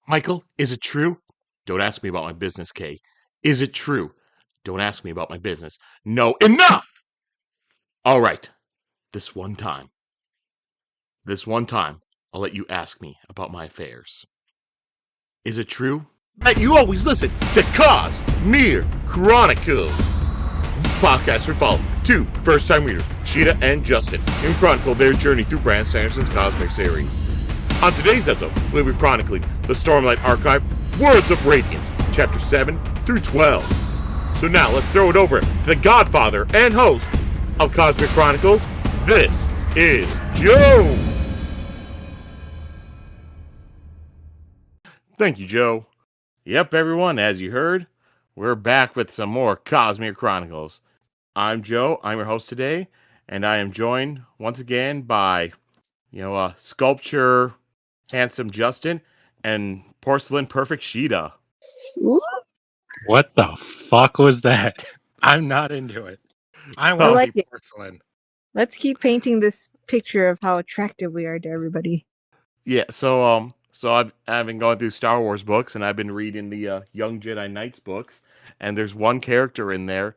Michael, is it true? Don't ask me about my business, Kay. Is it true? Don't ask me about my business. No, enough! All right, this one time, I'll let you ask me about my affairs. Is it true that you always listen to Cosmere Chronicles? Podcast would follow two first-time readers, Sheta and Justin, and chronicle their journey through Brand Sanderson's Cosmere series. On today's episode, we'll be chronicling the Stormlight Archive, Worlds of Radiance, Chapters 7 through 12. So now let's throw it over to the godfather and host of Cosmere Chronicles. This is Joe! Thank you, Joe. Yep, everyone, as you heard, we're back with some more Cosmere Chronicles. I'm Joe, I'm your host today, and I am joined once again by, sculpture handsome Justin and porcelain perfect Sheta. What the fuck was that? I'm not into it. I want to be porcelain. Let's keep painting this picture of how attractive we are to everybody. Yeah, so I've been going through Star Wars books, and I've been reading the Young Jedi Knights books, and there's one character in there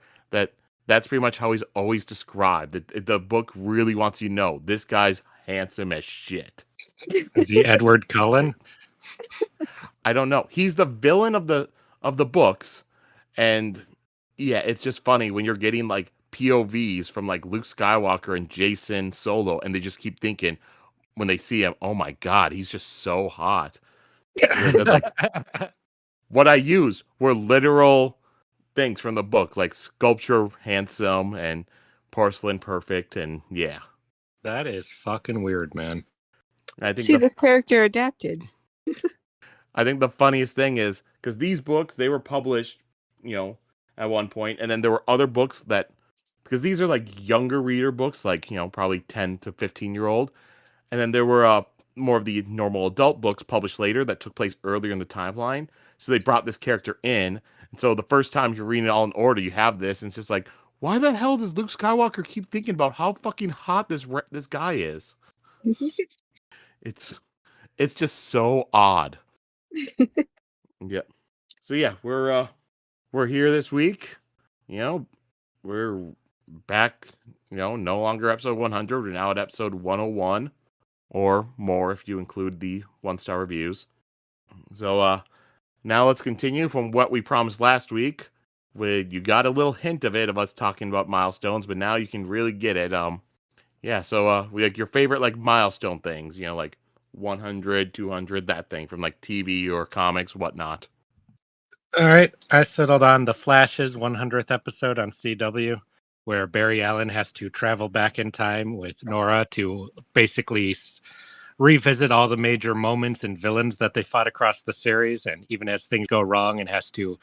that's pretty much how he's always described. The book really wants you to know this guy's handsome as shit. Is he Edward Cullen? I don't know. He's the villain of the books, and yeah, it's just funny when you're getting like POVs from like Luke Skywalker and Jason Solo, and they just keep thinking when they see him, oh my god, he's just so hot. Like, what I used were literal things from the book, like sculpture handsome and porcelain perfect, and yeah. That is fucking weird, man. I think this character adapted. I think the funniest thing is, because these books, they were published, at one point, and then there were other books that, because these are like younger reader books, like, probably 10 to 15-year-old, and then there were more of the normal adult books published later that took place earlier in the timeline, so they brought this character in, and so the first time you're reading it all in order, you have this, and it's just like, why the hell does Luke Skywalker keep thinking about how fucking hot this guy is? It's just so odd. Yeah. So yeah, we're here this week. We're back. No longer episode 100. We're now at episode 101, or more if you include the 1-star reviews. So now let's continue from what we promised last week. You got a little hint of it of us talking about milestones, but now you can really get it. So we like your favorite like milestone things. Like 100, 200, that thing from like TV or comics, whatnot. All right, I settled on the Flash's 100th episode on CW, where Barry Allen has to travel back in time with Nora to basically revisit all the major moments and villains that they fought across the series, and even as things go wrong, and has to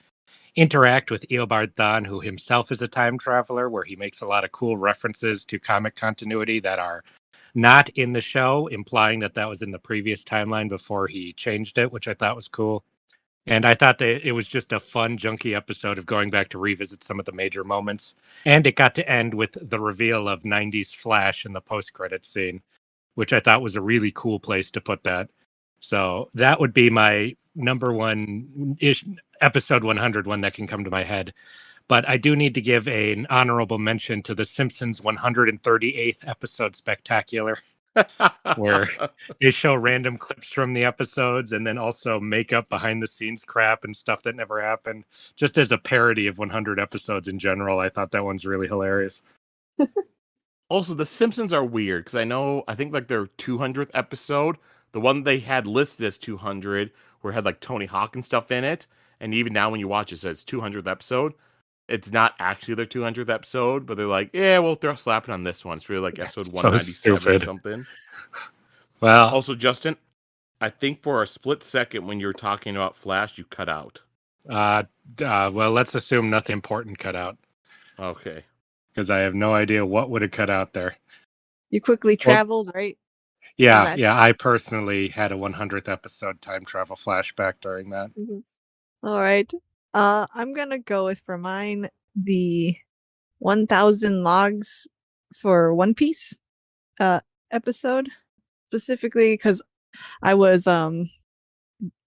interact with Eobard Thawne, who himself is a time traveler, where he makes a lot of cool references to comic continuity that are not in the show, implying that was in the previous timeline before he changed it, which I thought was cool. And I thought that it was just a fun, junky episode of going back to revisit some of the major moments. And it got to end with the reveal of 90s Flash in the post-credits scene, which I thought was a really cool place to put that. So that would be my number one-ish episode 100 one that can come to my head. But I do need to give an honorable mention to The Simpsons 138th episode Spectacular, where they show random clips from the episodes and then also make up behind the scenes crap and stuff that never happened. Just as a parody of 100 episodes in general, I thought that one's really hilarious. Also, The Simpsons are weird because I think like their 200th episode, the one they had listed as 200, where it had like Tony Hawk and stuff in it, and even now when you watch it says 200th episode. It's not actually their 200th episode, but they're like, yeah, we'll throw slapping on this one. It's really like episode 197 or something. Well, also, Justin, I think for a split second when you were talking about Flash, you cut out. Well, let's assume nothing important cut out. Okay. Because I have no idea what would have cut out there. You quickly traveled, right? Yeah. I personally had a 100th episode time travel flashback during that. Mm-hmm. All right. I'm gonna go with, for mine, the 1000 logs for One Piece episode, specifically because I was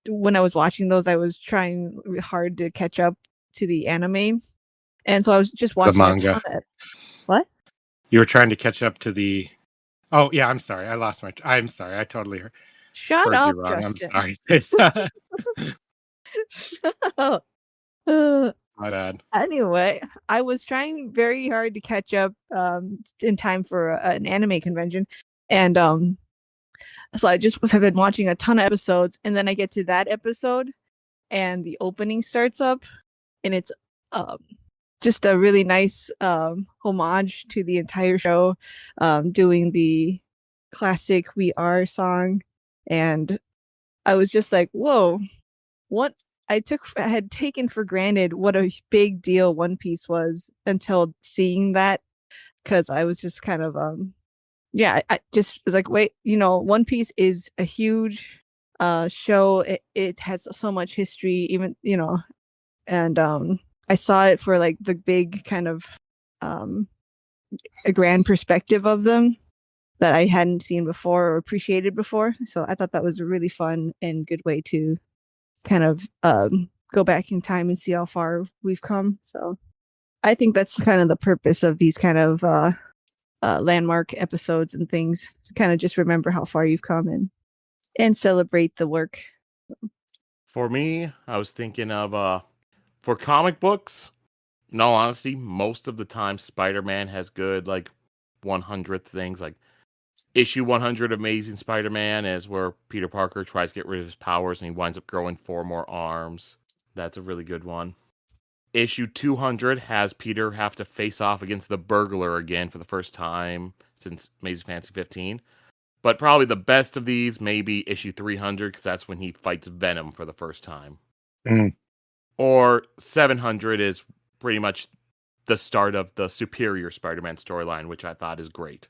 when I was watching those, I was trying hard to catch up to the anime, and so I was just watching a manga. ton of it. What? You were trying to catch up to the. Oh yeah, I'm sorry. I lost my. I'm sorry. I totally heard Shut you up, wrong. Justin. I'm sorry. Shut up. My bad. Anyway, I was trying very hard to catch up in time for an anime convention, and so I just have been watching a ton of episodes, and then I get to that episode, and the opening starts up, and it's just a really nice homage to the entire show, doing the classic "We Are" song, and I was just like, "Whoa, what?" I had taken for granted what a big deal One Piece was until seeing that, because I was just kind of I just was like, wait, One Piece is a huge show. It has so much history, even and I saw it for like the big kind of a grand perspective of them that I hadn't seen before or appreciated before. So I thought that was a really fun and good way to kind of go back in time and see how far we've come. So I think that's kind of the purpose of these kind of landmark episodes and things, to kind of just remember how far you've come and celebrate the work. For me, I was thinking of for comic books, in all honesty, most of the time Spider-Man has good, like, 100th things. Like, issue 100 of Amazing Spider-Man is where Peter Parker tries to get rid of his powers and he winds up growing 4 more arms. That's a really good one. Issue 200 has Peter have to face off against the burglar again for the first time since Amazing Fantasy 15. But probably the best of these may be issue 300, because that's when he fights Venom for the first time. Mm. Or 700 is pretty much the start of the Superior Spider-Man storyline, which I thought is great.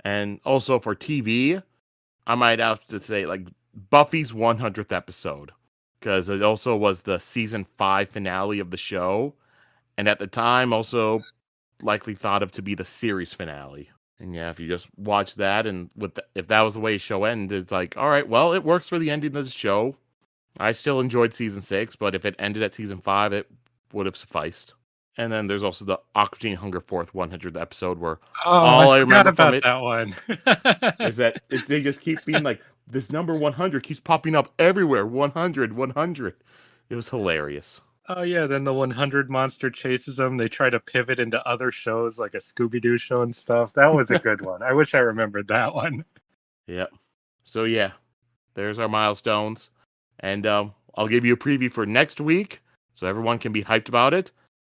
And also for TV, I might have to say, like, Buffy's 100th episode, because it also was the season 5 finale of the show, and at the time also likely thought of to be the series finale. And yeah, if you just watch that, and if that was the way the show ended, it's like, all right, well, it works for the ending of the show. I still enjoyed season 6, but if it ended at season 5, it would have sufficed. And then there's also the Aqua Teen Hunger Force 100th episode, where all I remember from it that one is that they just keep being like, this number 100 keeps popping up everywhere. 100, 100. It was hilarious. Oh yeah, then the 100 monster chases them. They try to pivot into other shows like a Scooby-Doo show and stuff. That was a good one. I wish I remembered that one. Yep. So yeah, there's our milestones. And I'll give you a preview for next week so everyone can be hyped about it.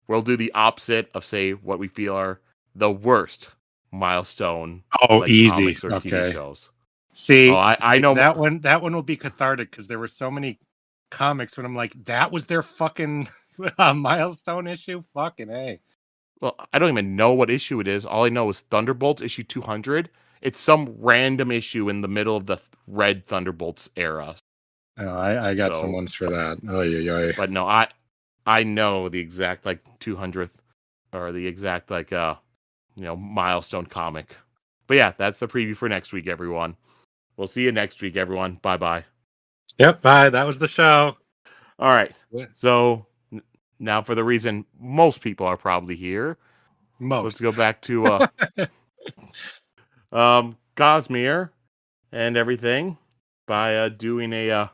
We'll do the opposite of, say, what we feel are the worst milestone easy. comics or TV shows. See, I know that one. That one will be cathartic because there were so many comics when I'm like, that was their fucking milestone issue. Fucking A. Well, I don't even know what issue it is. All I know is Thunderbolts issue 200. It's some random issue in the middle of the Red Thunderbolts era. Oh, I got some ones for that. Oh. But no, I know the exact 200th or the exact milestone comic. But yeah, that's the preview for next week, everyone. We'll see you next week, everyone. Bye-bye. Yep, bye. That was the show. All right. So now for the reason most people are probably here. Let's go back to Cosmere and everything by doing a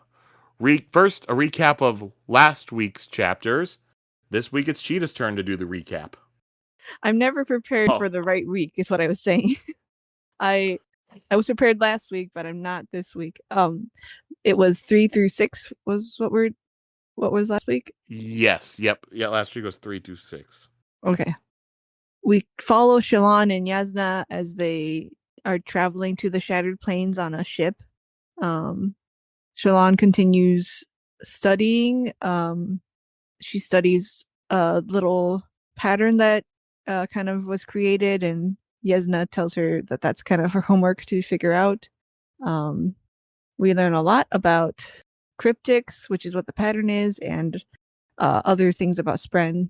recap of last week's chapters. This week it's Cheetah's turn to do the recap. I'm never prepared for the right week, is what I was saying. I was prepared last week, but I'm not this week. It was 3 through 6 was what was last week? Yes. Yep. Yeah, last week was 3 through 6. Okay. We follow Shallan and Jasnah as they are traveling to the Shattered Plains on a ship. Shallan continues studying. She studies a little pattern that kind of was created, and Jasnah tells her that that's kind of her homework to figure out. We learn a lot about cryptics, which is what the pattern is, and other things about Spren.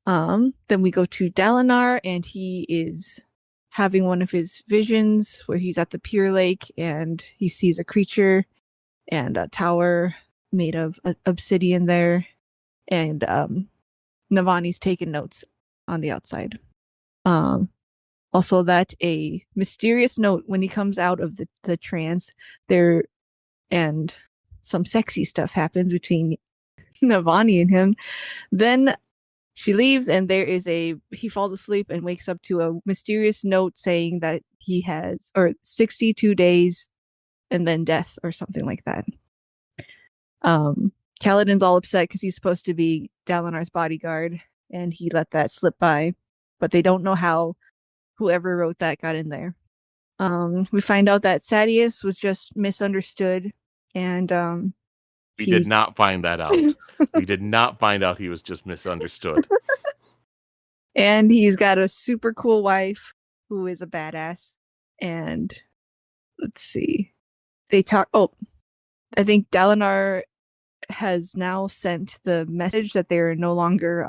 Then we go to Dalinar, and he is having one of his visions where he's at the Pure Lake and he sees a creature and a tower made of obsidian there, and Navani's taking notes on the outside. Also that a mysterious note when he comes out of the trance there, and some sexy stuff happens between Navani and him. Then she leaves, and he falls asleep and wakes up to a mysterious note saying that he has 62 days and then death or something like that. Kaladin's all upset because he's supposed to be Dalinar's bodyguard, and he let that slip by, but they don't know how whoever wrote that got in there. We find out that Sadeas was just misunderstood, and we did not find that out. We did not find out he was just misunderstood. And he's got a super cool wife who is a badass. And let's see. They talk. Oh, I think Dalinar has now sent the message that they're no longer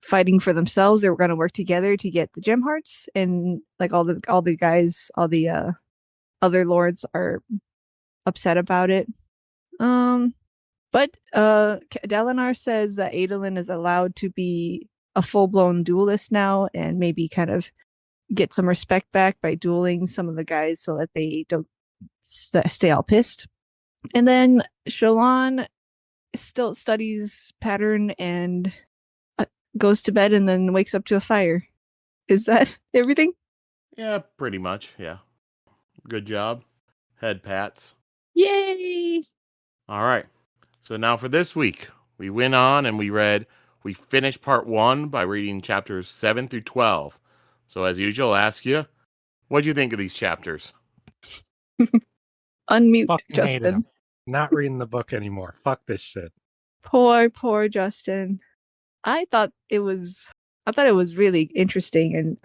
fighting for themselves. They were going to work together to get the gem hearts, and like all the guys, all the other lords are upset about it. But Dalinar says that Adolin is allowed to be a full-blown duelist now, and maybe kind of get some respect back by dueling some of the guys so that they don't stay all pissed. And then Shallan still studies pattern and goes to bed and then wakes up to a fire. Is that everything? Yeah, pretty much. Yeah. Good job. Head pats. Yay! All right. So now for this week, we went on and we finished part 1 by reading chapters 7 through 12. So as usual, I'll ask you, what do you think of these chapters? Unmute Fucking hated Justin. him. Not reading the book anymore. Fuck this shit. Poor Justin. I thought it was really interesting, and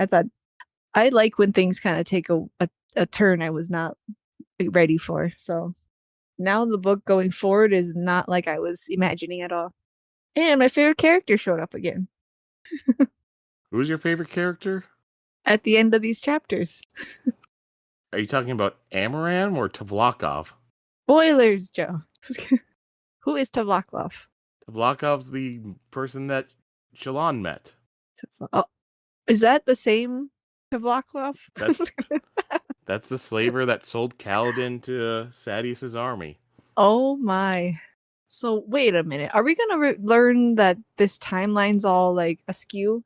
I like when things kind of take a turn I was not ready for. So now the book going forward is not like I was imagining at all. And my favorite character showed up again. Who's your favorite character? At the end of these chapters. Are you talking about Amaram or Tavlakov? Spoilers, Joe. Who is Tavlakov? Tavlakov's the person that Shallan met. Oh, is that the same Tavlakov? That's the slaver that sold Kaladin to Sadeas' army. Oh my. So wait a minute. Are we going to learn that this timeline's all like askew?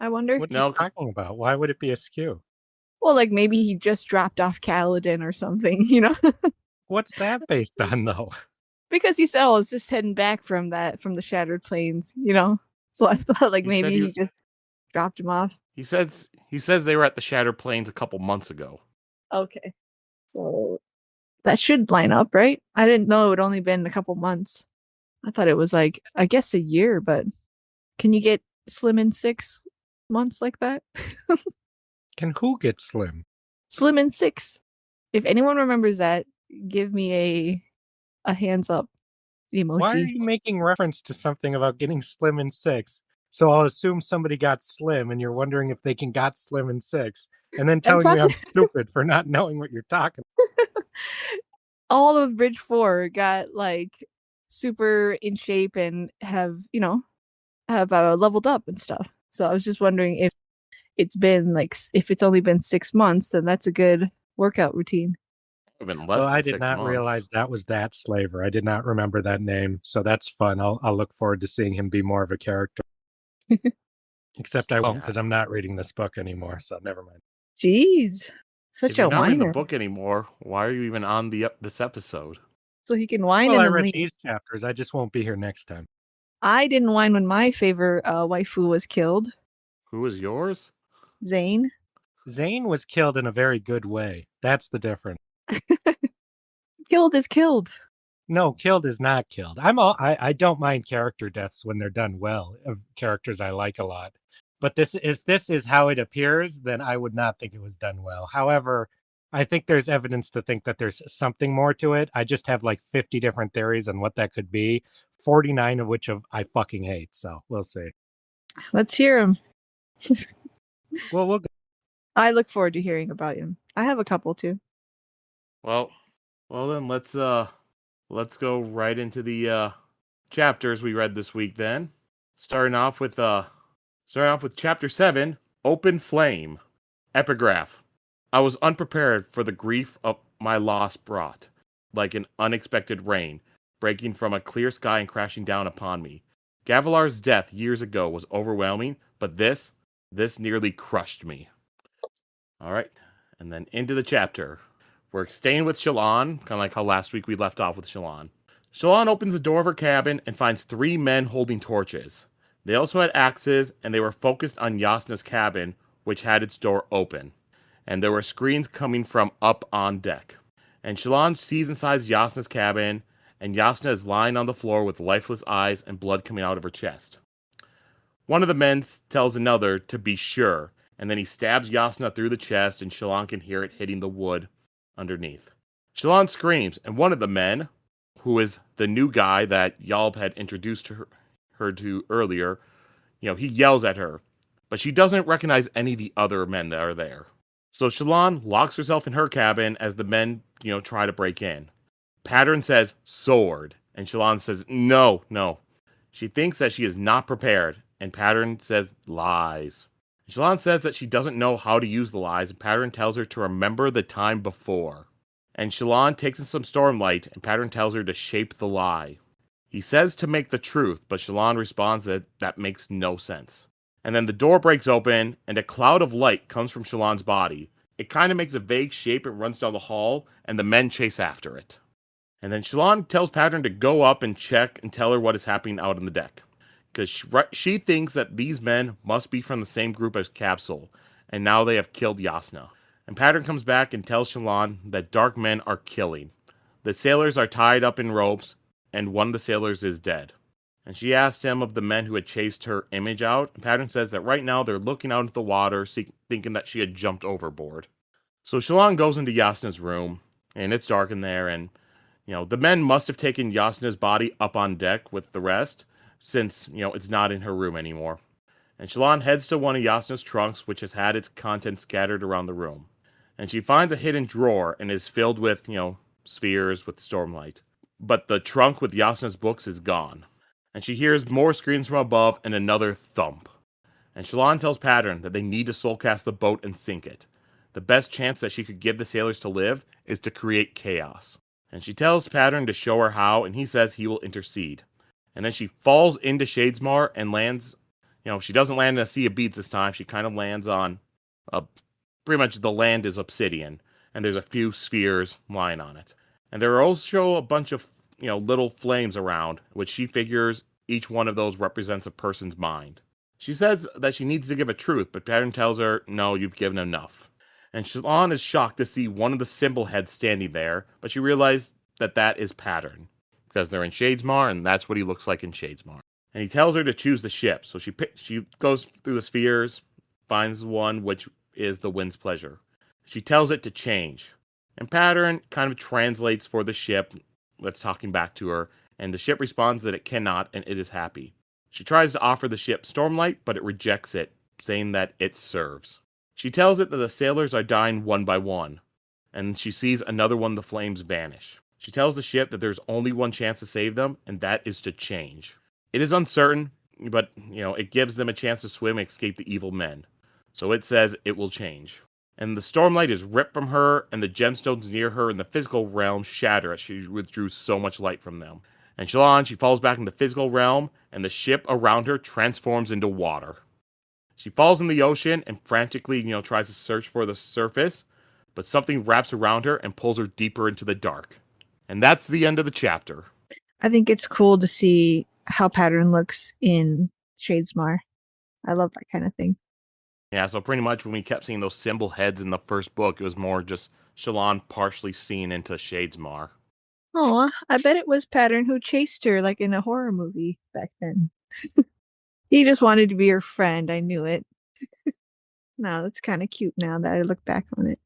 I wonder. What are you talking about? Why would it be askew? Well, like maybe he just dropped off Kaladin or something, you know? What's that based on, though? Because he said, I was just heading back from the Shattered Plains, you know? So I thought like maybe he just dropped him off. He says they were at the Shattered Plains a couple months ago. Okay. So that should line up, right? I didn't know it would only been a couple months. I thought it was like, I guess a year, but can you get slim in 6 months like that? Can who get slim? Slim in 6. If anyone remembers that, give me a hands up emoji. Why are you making reference to something about getting slim in 6? So I'll assume somebody got slim and you're wondering if they got slim in 6. And then telling me I'm stupid for not knowing what you're talking about. All of Bridge 4 got like super in shape and have leveled up and stuff. So I was just wondering if it's been like, if it's only been 6 months, then that's a good workout routine. Well, I did not realize that was that slaver. I did not remember that name. So that's fun. I'll look forward to seeing him be more of a character. Except I won't, because I'm not reading this book anymore. So never mind. Jeez. If you're not reading the book anymore, why are you even on this episode? So he can whine. Well, I read these chapters. I just won't be here next time. I didn't whine when my favorite waifu was killed. Who was yours? Zane. Zane was killed in a very good way. That's the difference. Killed is killed. No, killed is not killed. I don't mind character deaths when they're done well, of characters I like a lot. But if this is how it appears, then I would not think it was done well. However, I think there's evidence to think that there's something more to it. I just have like 50 different theories on what that could be, 49 of which I fucking hate. So we'll see. Let's hear him. Well, we'll go. I look forward to hearing about him. I have a couple too. Well then let's let's go right into the chapters we read this week then. Starting off with chapter 7, Open Flame. Epigraph. I was unprepared for the grief of my loss brought, like an unexpected rain, breaking from a clear sky and crashing down upon me. Gavilar's death years ago was overwhelming, but this nearly crushed me. All right, and then into the chapter. We're staying with Shallan, kind of like how last week we left off with Shallan. Shallan opens the door of her cabin and finds 3 men holding torches. They also had axes, and they were focused on Jasnah's cabin, which had its door open. And there were screens coming from up on deck. And Shallan sees inside Jasnah's cabin, and Jasnah is lying on the floor with lifeless eyes and blood coming out of her chest. One of the men tells another to be sure, and then he stabs Jasnah through the chest, and Shallan can hear it hitting the wood underneath. Shallan screams, and one of the men, who is the new guy that Yalb had introduced her to earlier, he yells at her, but she doesn't recognize any of the other men that are there. So Shallan locks herself in her cabin as the men, try to break in. Pattern says, sword, and Shallan says, no. She thinks that she is not prepared, and Pattern says, lies. Shallan says that she doesn't know how to use the lies, and Pattern tells her to remember the time before. And Shallan takes in some Stormlight, and Pattern tells her to shape the lie. He says to make the truth, but Shallan responds that makes no sense. And then the door breaks open, and a cloud of light comes from Shallan's body. It kind of makes a vague shape and runs down the hall, and the men chase after it. And then Shallan tells Pattern to go up and check and tell her what is happening out on the deck. Because she thinks that these men must be from the same group as Capsule, and now they have killed Jasnah. And Pattern comes back and tells Shallan that dark men are killing. The sailors are tied up in ropes, and one of the sailors is dead. And she asked him of the men who had chased her image out, and Pattern says that right now they're looking out into the water, thinking that she had jumped overboard. So Shallan goes into Jasnah's room, and it's dark in there, and the men must have taken Jasnah's body up on deck with the rest, since, it's not in her room anymore. And Shallan heads to one of Jasnah's trunks, which has had its contents scattered around the room. And she finds a hidden drawer and is filled with, spheres with Stormlight. But the trunk with Jasnah's books is gone. And she hears more screams from above and another thump. And Shallan tells Pattern that they need to soulcast the boat and sink it. The best chance that she could give the sailors to live is to create chaos. And she tells Pattern to show her how, and he says he will intercede. And then she falls into Shadesmar and lands, she doesn't land in a sea of beads this time. She kind of lands on, pretty much the land is obsidian, and there's a few spheres lying on it. And there are also a bunch of, little flames around, which she figures each one of those represents a person's mind. She says that she needs to give a truth, but Pattern tells her, no, you've given enough. And Shallan is shocked to see one of the symbol heads standing there, but she realizes that is Pattern. Because they're in Shadesmar, and that's what he looks like in Shadesmar. And he tells her to choose the ship. So she goes through the spheres, finds one which is the Wind's Pleasure. She tells it to change. And Pattern kind of translates for the ship that's talking back to her, and the ship responds that it cannot, and it is happy. She tries to offer the ship Stormlight, but it rejects it, saying that it serves. She tells it that the sailors are dying one by one, and she sees another one of the flames vanish. She tells the ship that there's only one chance to save them, and that is to change. It is uncertain, but, it gives them a chance to swim and escape the evil men. So it says it will change. And the Stormlight is ripped from her, and the gemstones near her in the physical realm shatter as she withdrew so much light from them. And Shallan, she falls back in the physical realm, and the ship around her transforms into water. She falls in the ocean and frantically, tries to search for the surface, but something wraps around her and pulls her deeper into the dark. And that's the end of the chapter. I think it's cool to see how Pattern looks in Shadesmar. I love that kind of thing. Yeah, so pretty much when we kept seeing those symbol heads in the first book, it was more just Shallan partially seen into Shadesmar. Oh, I bet it was Pattern who chased her like in a horror movie back then. He just wanted to be her friend. I knew it. No, that's kind of cute now that I look back on it.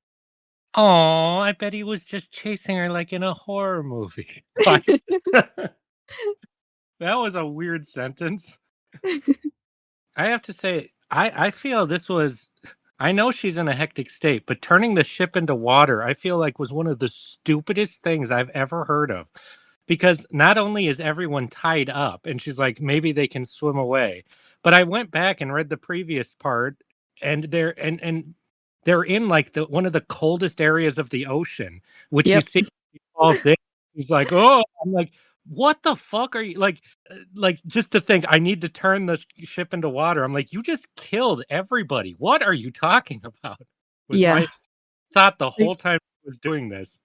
Oh, I bet he was just chasing her like in a horror movie. That was a weird sentence. I have to say, I feel this was, I know she's in a hectic state, but turning the ship into water, I feel like was one of the stupidest things I've ever heard of. because not only is everyone tied up, and she's like, maybe they can swim away, but I went back and read the previous part, and they're in like one of the coldest areas of the ocean, which you Yep. see he falls in. He's like, oh, I'm like, what the fuck are you like? Just to think, I need to turn the ship into water. I'm like, you just killed everybody. What are you talking about? Was Yeah. my thought the whole time I was doing this.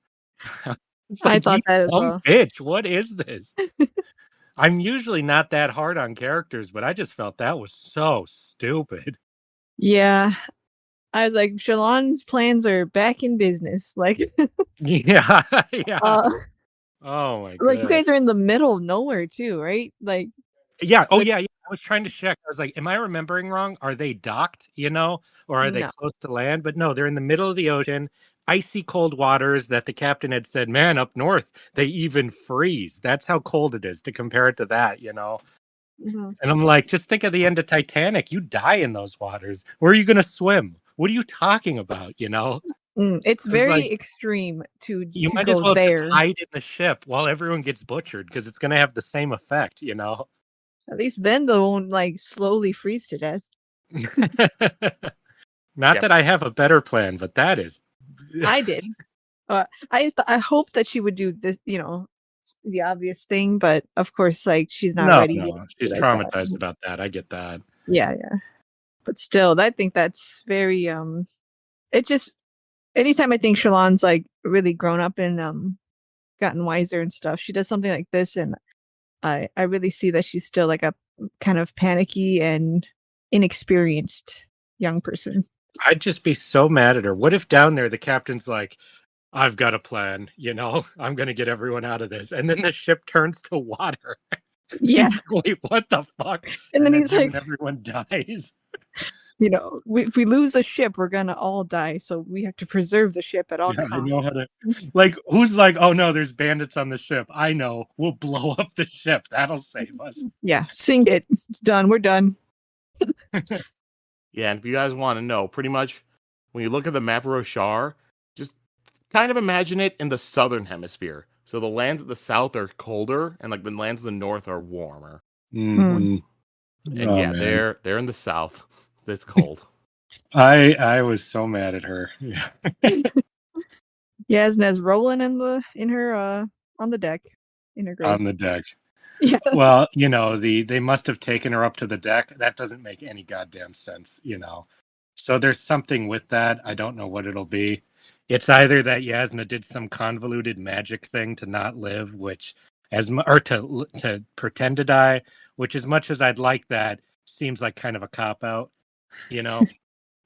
It's I like, thought you that as dumb well. bitch. What is this? I'm usually not that hard on characters, but I just felt that was so stupid. Yeah. I was like, Shallan's plans are back in business. Like, Yeah, yeah. uh, Oh my like you god. guys are in the middle of nowhere too, right? Like, Yeah. Oh like yeah, yeah. I was trying to check. I was like, am I remembering wrong? Are they docked, or are they no. close to land? But no, they're in the middle of the ocean, icy cold waters that the captain had said, man, up north, they even freeze. That's how cold it is to compare it to that. Mhm. And I'm like, just think of the end of Titanic. You die in those waters. Where are you going to swim? What are you talking about? It's I was like, very extreme to you might as go well just there. hide in the ship while everyone gets butchered because it's going to have the same effect. At least then they won't like slowly freeze to death. Not Yep. that I have a better plan, but that is. I did. I hope that she would do this, the obvious thing, but of course, like she's not No, ready yet no, to she's do like that. traumatized about that. I get that. Yeah, yeah. But still, I think that's very it just anytime I think Shallan's like really grown up and gotten wiser and stuff, she does something like this and I really see that she's still like a kind of panicky and inexperienced young person. I'd just be so mad at her. What if down there the captain's like, I've got a plan, I'm going to get everyone out of this. And then the ship turns to water. Yeah. He's like, wait, what the fuck? And then then he's him like, and everyone dies. if we lose the ship, we're gonna all die. So we have to preserve the ship at all Yeah, I costs. know how to. Like, who's like, oh no, there's bandits on the ship. I know. We'll blow up the ship. That'll save us. Yeah, sink it. It's done. We're done. Yeah, and if you guys want to know, pretty much when you look at the map of Roshar, just kind of imagine it in the southern hemisphere. So the lands at the south are colder, and like the lands of the north are warmer. Mhm. And Oh, yeah, man. they're in the south. It's cold. I was so mad at her. Yeah. Jasnah's rolling in her on the deck in her grave. On the deck. Yeah. Well, they must have taken her up to the deck. That doesn't make any goddamn sense, So there's something with that. I don't know what it'll be. It's either that Jasnah did some convoluted magic thing to not live, or to pretend to die, which as much as I'd like that, seems like kind of a cop out,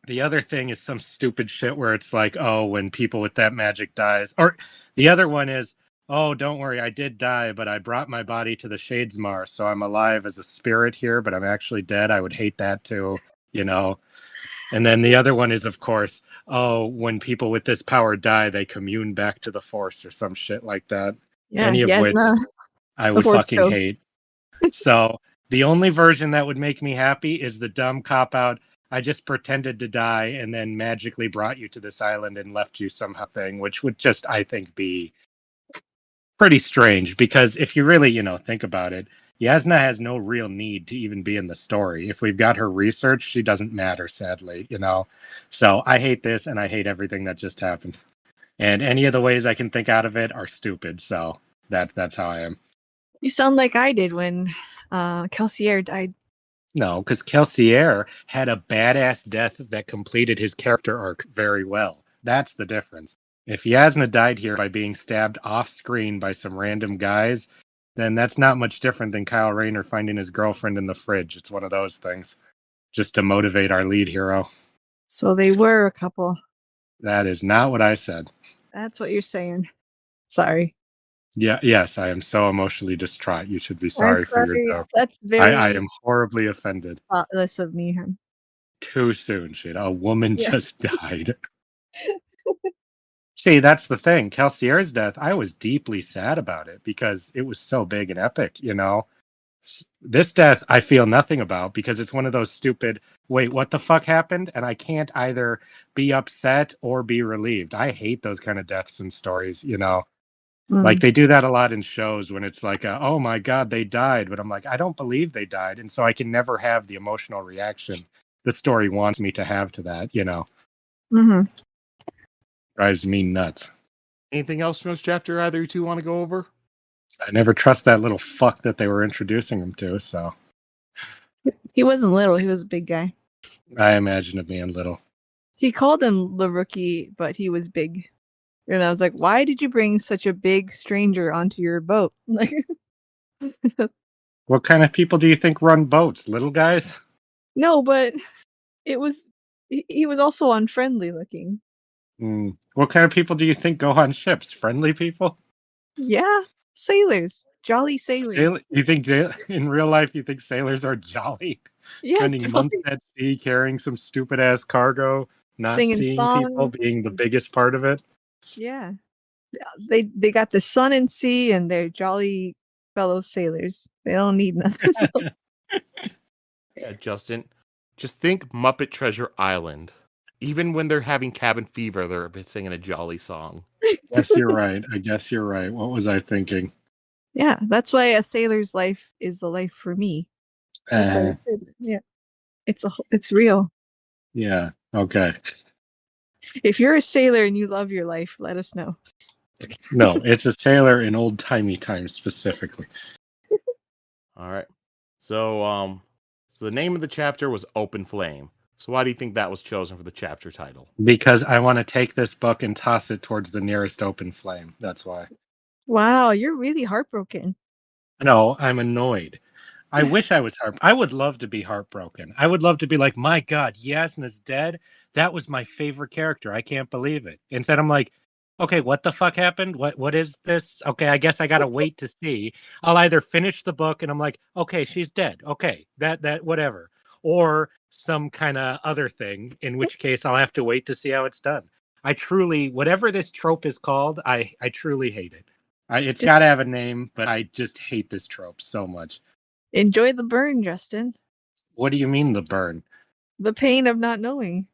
The other thing is some stupid shit where it's like, oh, when people with that magic dies, or the other one is, oh, don't worry, I did die, but I brought my body to the Shadesmar, so I'm alive as a spirit here, but I'm actually dead. I would hate that too, And then the other one is, of course, oh, when people with this power die, they commune back to the Force or some shit like that. Yeah, Any of which Jasnah, I the would Force fucking ghost. hate. So the only version that would make me happy is the dumb cop out. I just pretended to die and then magically brought you to this island and left you somehow thing, which would just, I think, be pretty strange because if you really, think about it, Jasnah has no real need to even be in the story. If we've got her research, she doesn't matter, sadly, So I hate this and I hate everything that just happened. And any of the ways I can think out of it are stupid. So that's how I am. You sound like I did when Kelsier died. No, because Kelsier had a badass death that completed his character arc very well. That's the difference. If Jasnah died here by being stabbed off screen by some random guys, then that's not much different than Kyle Rayner finding his girlfriend in the fridge. It's one of those things. Just to motivate our lead hero. So they were a couple. That is not what I said. That's what you're saying. Sorry. Yeah, yes, I am so emotionally distraught. You should be sorry for your joke. That's very I am horribly offended. thoughtless of me. Too soon, Sheta. A woman just died. See, that's the thing. Kelsier's death, I was deeply sad about it because it was so big and epic, This death, I feel nothing about because it's one of those stupid, wait, what the fuck happened? And I can't either be upset or be relieved. I hate those kind of deaths and stories, Like they do that a lot in shows when it's like, oh my God, they died. But I'm like, I don't believe they died. And so I can never have the emotional reaction the story wants me to have to that, Mm-hmm. Drives me nuts. Anything else from this chapter either you two want to go over? I never trust that little fuck that they were introducing him to, so. He wasn't little, he was a big guy. I imagine it being little. He called him the rookie, but he was big. And I was like, why did you bring such a big stranger onto your boat? Like, what kind of people do you think run boats? Little guys? No, but he was also unfriendly looking. What kind of people do you think go on ships? Friendly people? Yeah, sailors. Jolly sailors. You think in real life you think sailors are jolly? Yeah, spending months at sea carrying some stupid ass cargo, not singing seeing people songs. being the biggest part of it. Yeah. They got the sun and sea and they're jolly fellow sailors. They don't need nothing else. Yeah, Justin. Just think Muppet Treasure Island. Even when they're having cabin fever, they're singing a jolly song. Yes, you're right. I guess you're right. What was I thinking? Yeah, that's why a sailor's life is the life for me. That's what I said. Yeah. It's real. Yeah. Okay. If you're a sailor and you love your life, let us know. No, it's a sailor in old timey times specifically. All right. So the name of the chapter was Open Flame. So why do you think that was chosen for the chapter title? Because I want to take this book and toss it towards the nearest open flame. That's why. Wow, you're really heartbroken. No, I'm annoyed. I wish I was I would love to be heartbroken. I would love to be like, my God, Jasnah's dead. That was my favorite character. I can't believe it. Instead, I'm like, okay, what the fuck happened? What is this? Okay, I guess I gotta wait to see. I'll either finish the book and I'm like, okay, she's dead. Okay, that whatever. Or some kind of other thing, in which case I'll have to wait to see how it's done. I truly, whatever this trope is called, I truly hate it. It's got to have a name, but I just hate this trope so much. Enjoy the burn, Justin. What do you mean the burn? The pain of not knowing.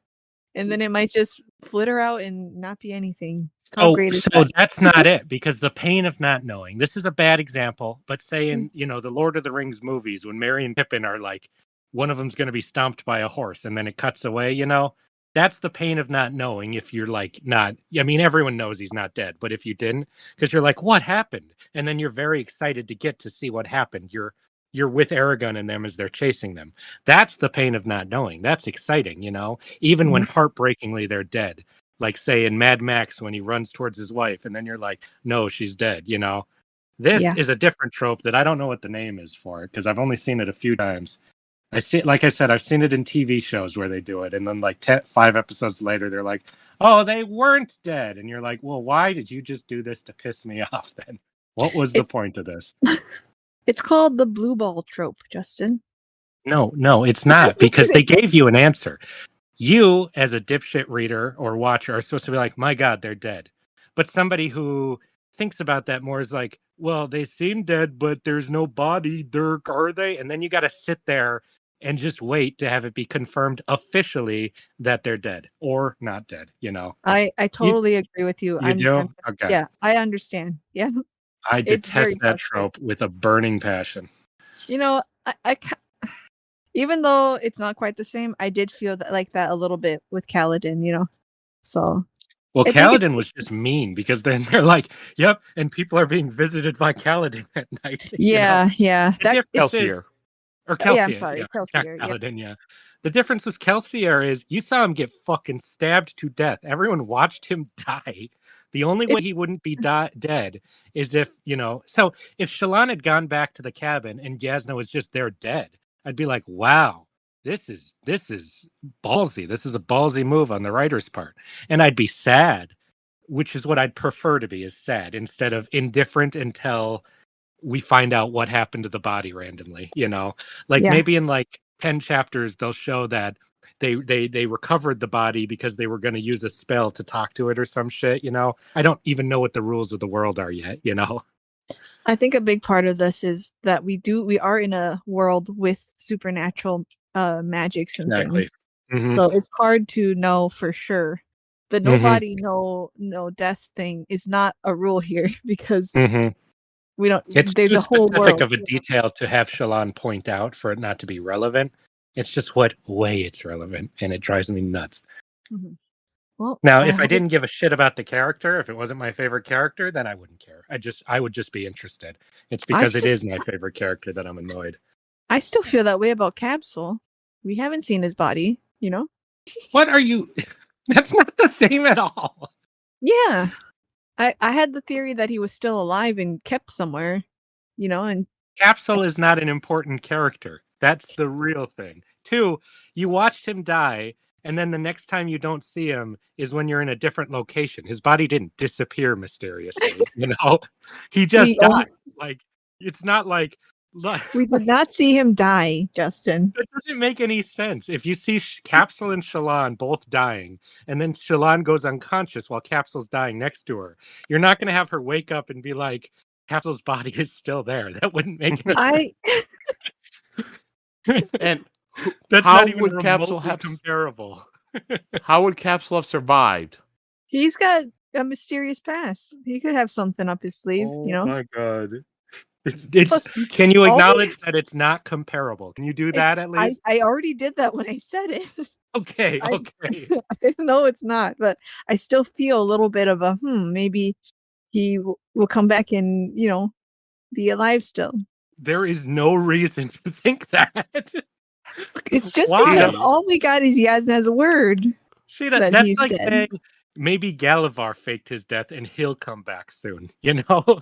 And then it might just flitter out and not be anything. How great is that? That's not it, because the pain of not knowing. This is a bad example, but say in, the Lord of the Rings movies, when Merry and Pippin are like, one of them's going to be stomped by a horse and then it cuts away, that's the pain of not knowing. If you're like not, I mean, everyone knows he's not dead, but if you didn't, because you're like, what happened? And then you're very excited to get to see what happened. You're with Aragon and them as they're chasing them. That's the pain of not knowing. That's exciting, even when heartbreakingly they're dead. Like say in Mad Max when he runs towards his wife and then you're like, no, she's dead, This is a different trope that I don't know what the name is for it because I've only seen it a few times. Like I said, I've seen it in TV shows where they do it. And then like 5 episodes later, they're like, oh, they weren't dead. And you're like, well, why did you just do this to piss me off then? What was the point of this? It's called the blue ball trope, Justin. No, it's not because they gave you an answer. You, as a dipshit reader or watcher, are supposed to be like, my God, they're dead. But somebody who thinks about that more is like, well, they seem dead, but there's no body. Are they? And then you got to sit there and just wait to have it be confirmed officially that they're dead or not dead, I totally agree with you. You do? Okay. Yeah, I understand. Yeah. I detest that trope with a burning passion. I even though it's not quite the same, I did feel like that a little bit with Kaladin, So well, Kaladin was just mean because then they're like, yep, and people are being visited by Kaladin at night. Yeah. Kelsier. Kelsier. Yeah, I'm sorry, Kelsier. Kaladin, yeah. The difference with Kelsier is you saw him get fucking stabbed to death. Everyone watched him die. The only way he wouldn't be dead is if, so if Shallan had gone back to the cabin and Jasnah was just there dead, I'd be like, wow, this is ballsy. This is a ballsy move on the writer's part. And I'd be sad, which is what I'd prefer to be, is sad instead of indifferent until we find out what happened to the body randomly, maybe in like 10 chapters, they'll show that they recovered the body because they were going to use a spell to talk to it or some shit, I don't even know what the rules of the world are yet, I think a big part of this is that we are in a world with supernatural magics and things. Mm-hmm. So it's hard to know for sure the no body, no death thing is not a rule here because we don't. It's there's too a whole specific world. of a detail to have Shallan point out for it not to be relevant. It's just what way it's relevant, and it drives me nuts. Well, now, if I didn't give a shit about the character, if it wasn't my favorite character, then I wouldn't care. I would just be interested. It's because it is my favorite character that I'm annoyed. I still feel that way about Capsule. We haven't seen his body, you know? What are you? That's not the same at all. Yeah. I had the theory that he was still alive and kept somewhere, you know, and Capsule is not an important character. That's the real thing. 2, you watched him die, and then the next time you don't see him is when you're in a different location. His body didn't disappear mysteriously, you know? He just died. Like, it's not like... We did not see him die, Justin. That doesn't make any sense. If you see Capsule and Shallan both dying, and then Shallan goes unconscious while Capsule's dying next to her, you're not going to have her wake up and be like, Capsule's body is still there. That wouldn't make any sense. And that's how not even would Capsule remotely comparable. How would Capsule have survived? He's got a mysterious past. He could have something up his sleeve, you know? Oh my god. It's can you acknowledge that it's not comparable? Can you do that at least? I already did that when I said it. Okay. I know it's not, but I still feel a little bit of a maybe he will come back and, you know, be alive still. There is no reason to think that. It's just because all we got is Jasnah's word. Sheta, that's like dead. Saying maybe Galavar faked his death and he'll come back soon, you know?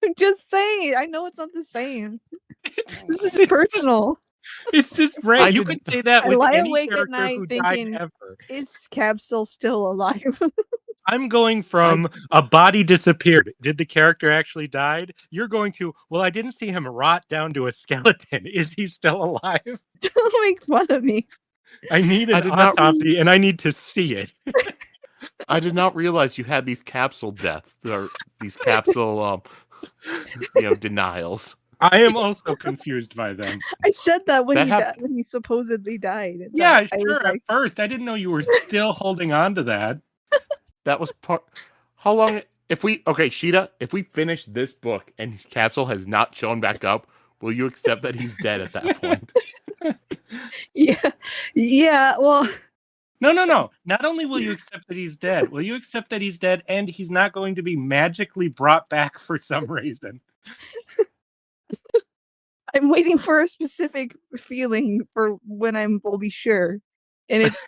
I'm just saying. I know it's not the same. This is personal. It's just right. You could say that with any character who thinking, died ever. Is Capsule still alive? I'm going from a body disappeared. Did the character actually died? You're going to, well, I didn't see him rot down to a skeleton. Is he still alive? Don't make fun of me. I need an autopsy and I need to see it. I did not realize you had these capsule deaths or these capsule denials. I am also confused by them. I said that when he supposedly died. Yeah, sure. At first, I didn't know you were still holding on to that. That was part. How long? Sheta, if we finish this book and Capsule has not shown back up, will you accept that he's dead at that point? Yeah. Well. No. Not only will you accept that he's dead, will you accept that he's dead and he's not going to be magically brought back for some reason? I'm waiting for a specific feeling for when will be sure. And it's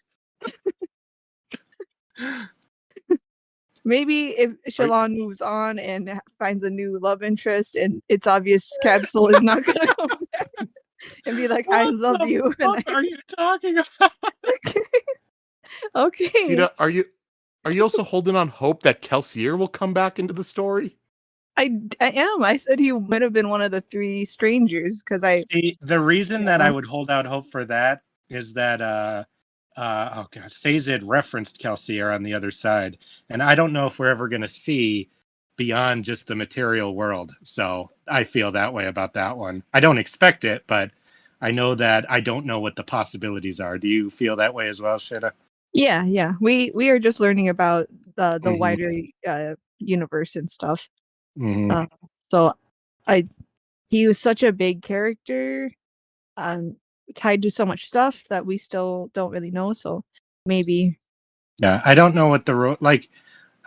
maybe if Shallan moves on and finds a new love interest and it's obvious Capsule is not going to come back and be like, I love you. What are you talking about? Okay. Sheta, are you also holding on hope that Kelsier will come back into the story? I am. I said he might have been one of the 3 strangers because see the reason that I would hold out hope for that is that Sazed referenced Kelsier on the other side, and I don't know if we're ever going to see beyond just the material world. So I feel that way about that one. I don't expect it, but I know that I don't know what the possibilities are. Do you feel that way as well, Sheta? Yeah. We are just learning about the wider universe and stuff. Mm-hmm. So he was such a big character, tied to so much stuff that we still don't really know. So maybe. Yeah, I don't know what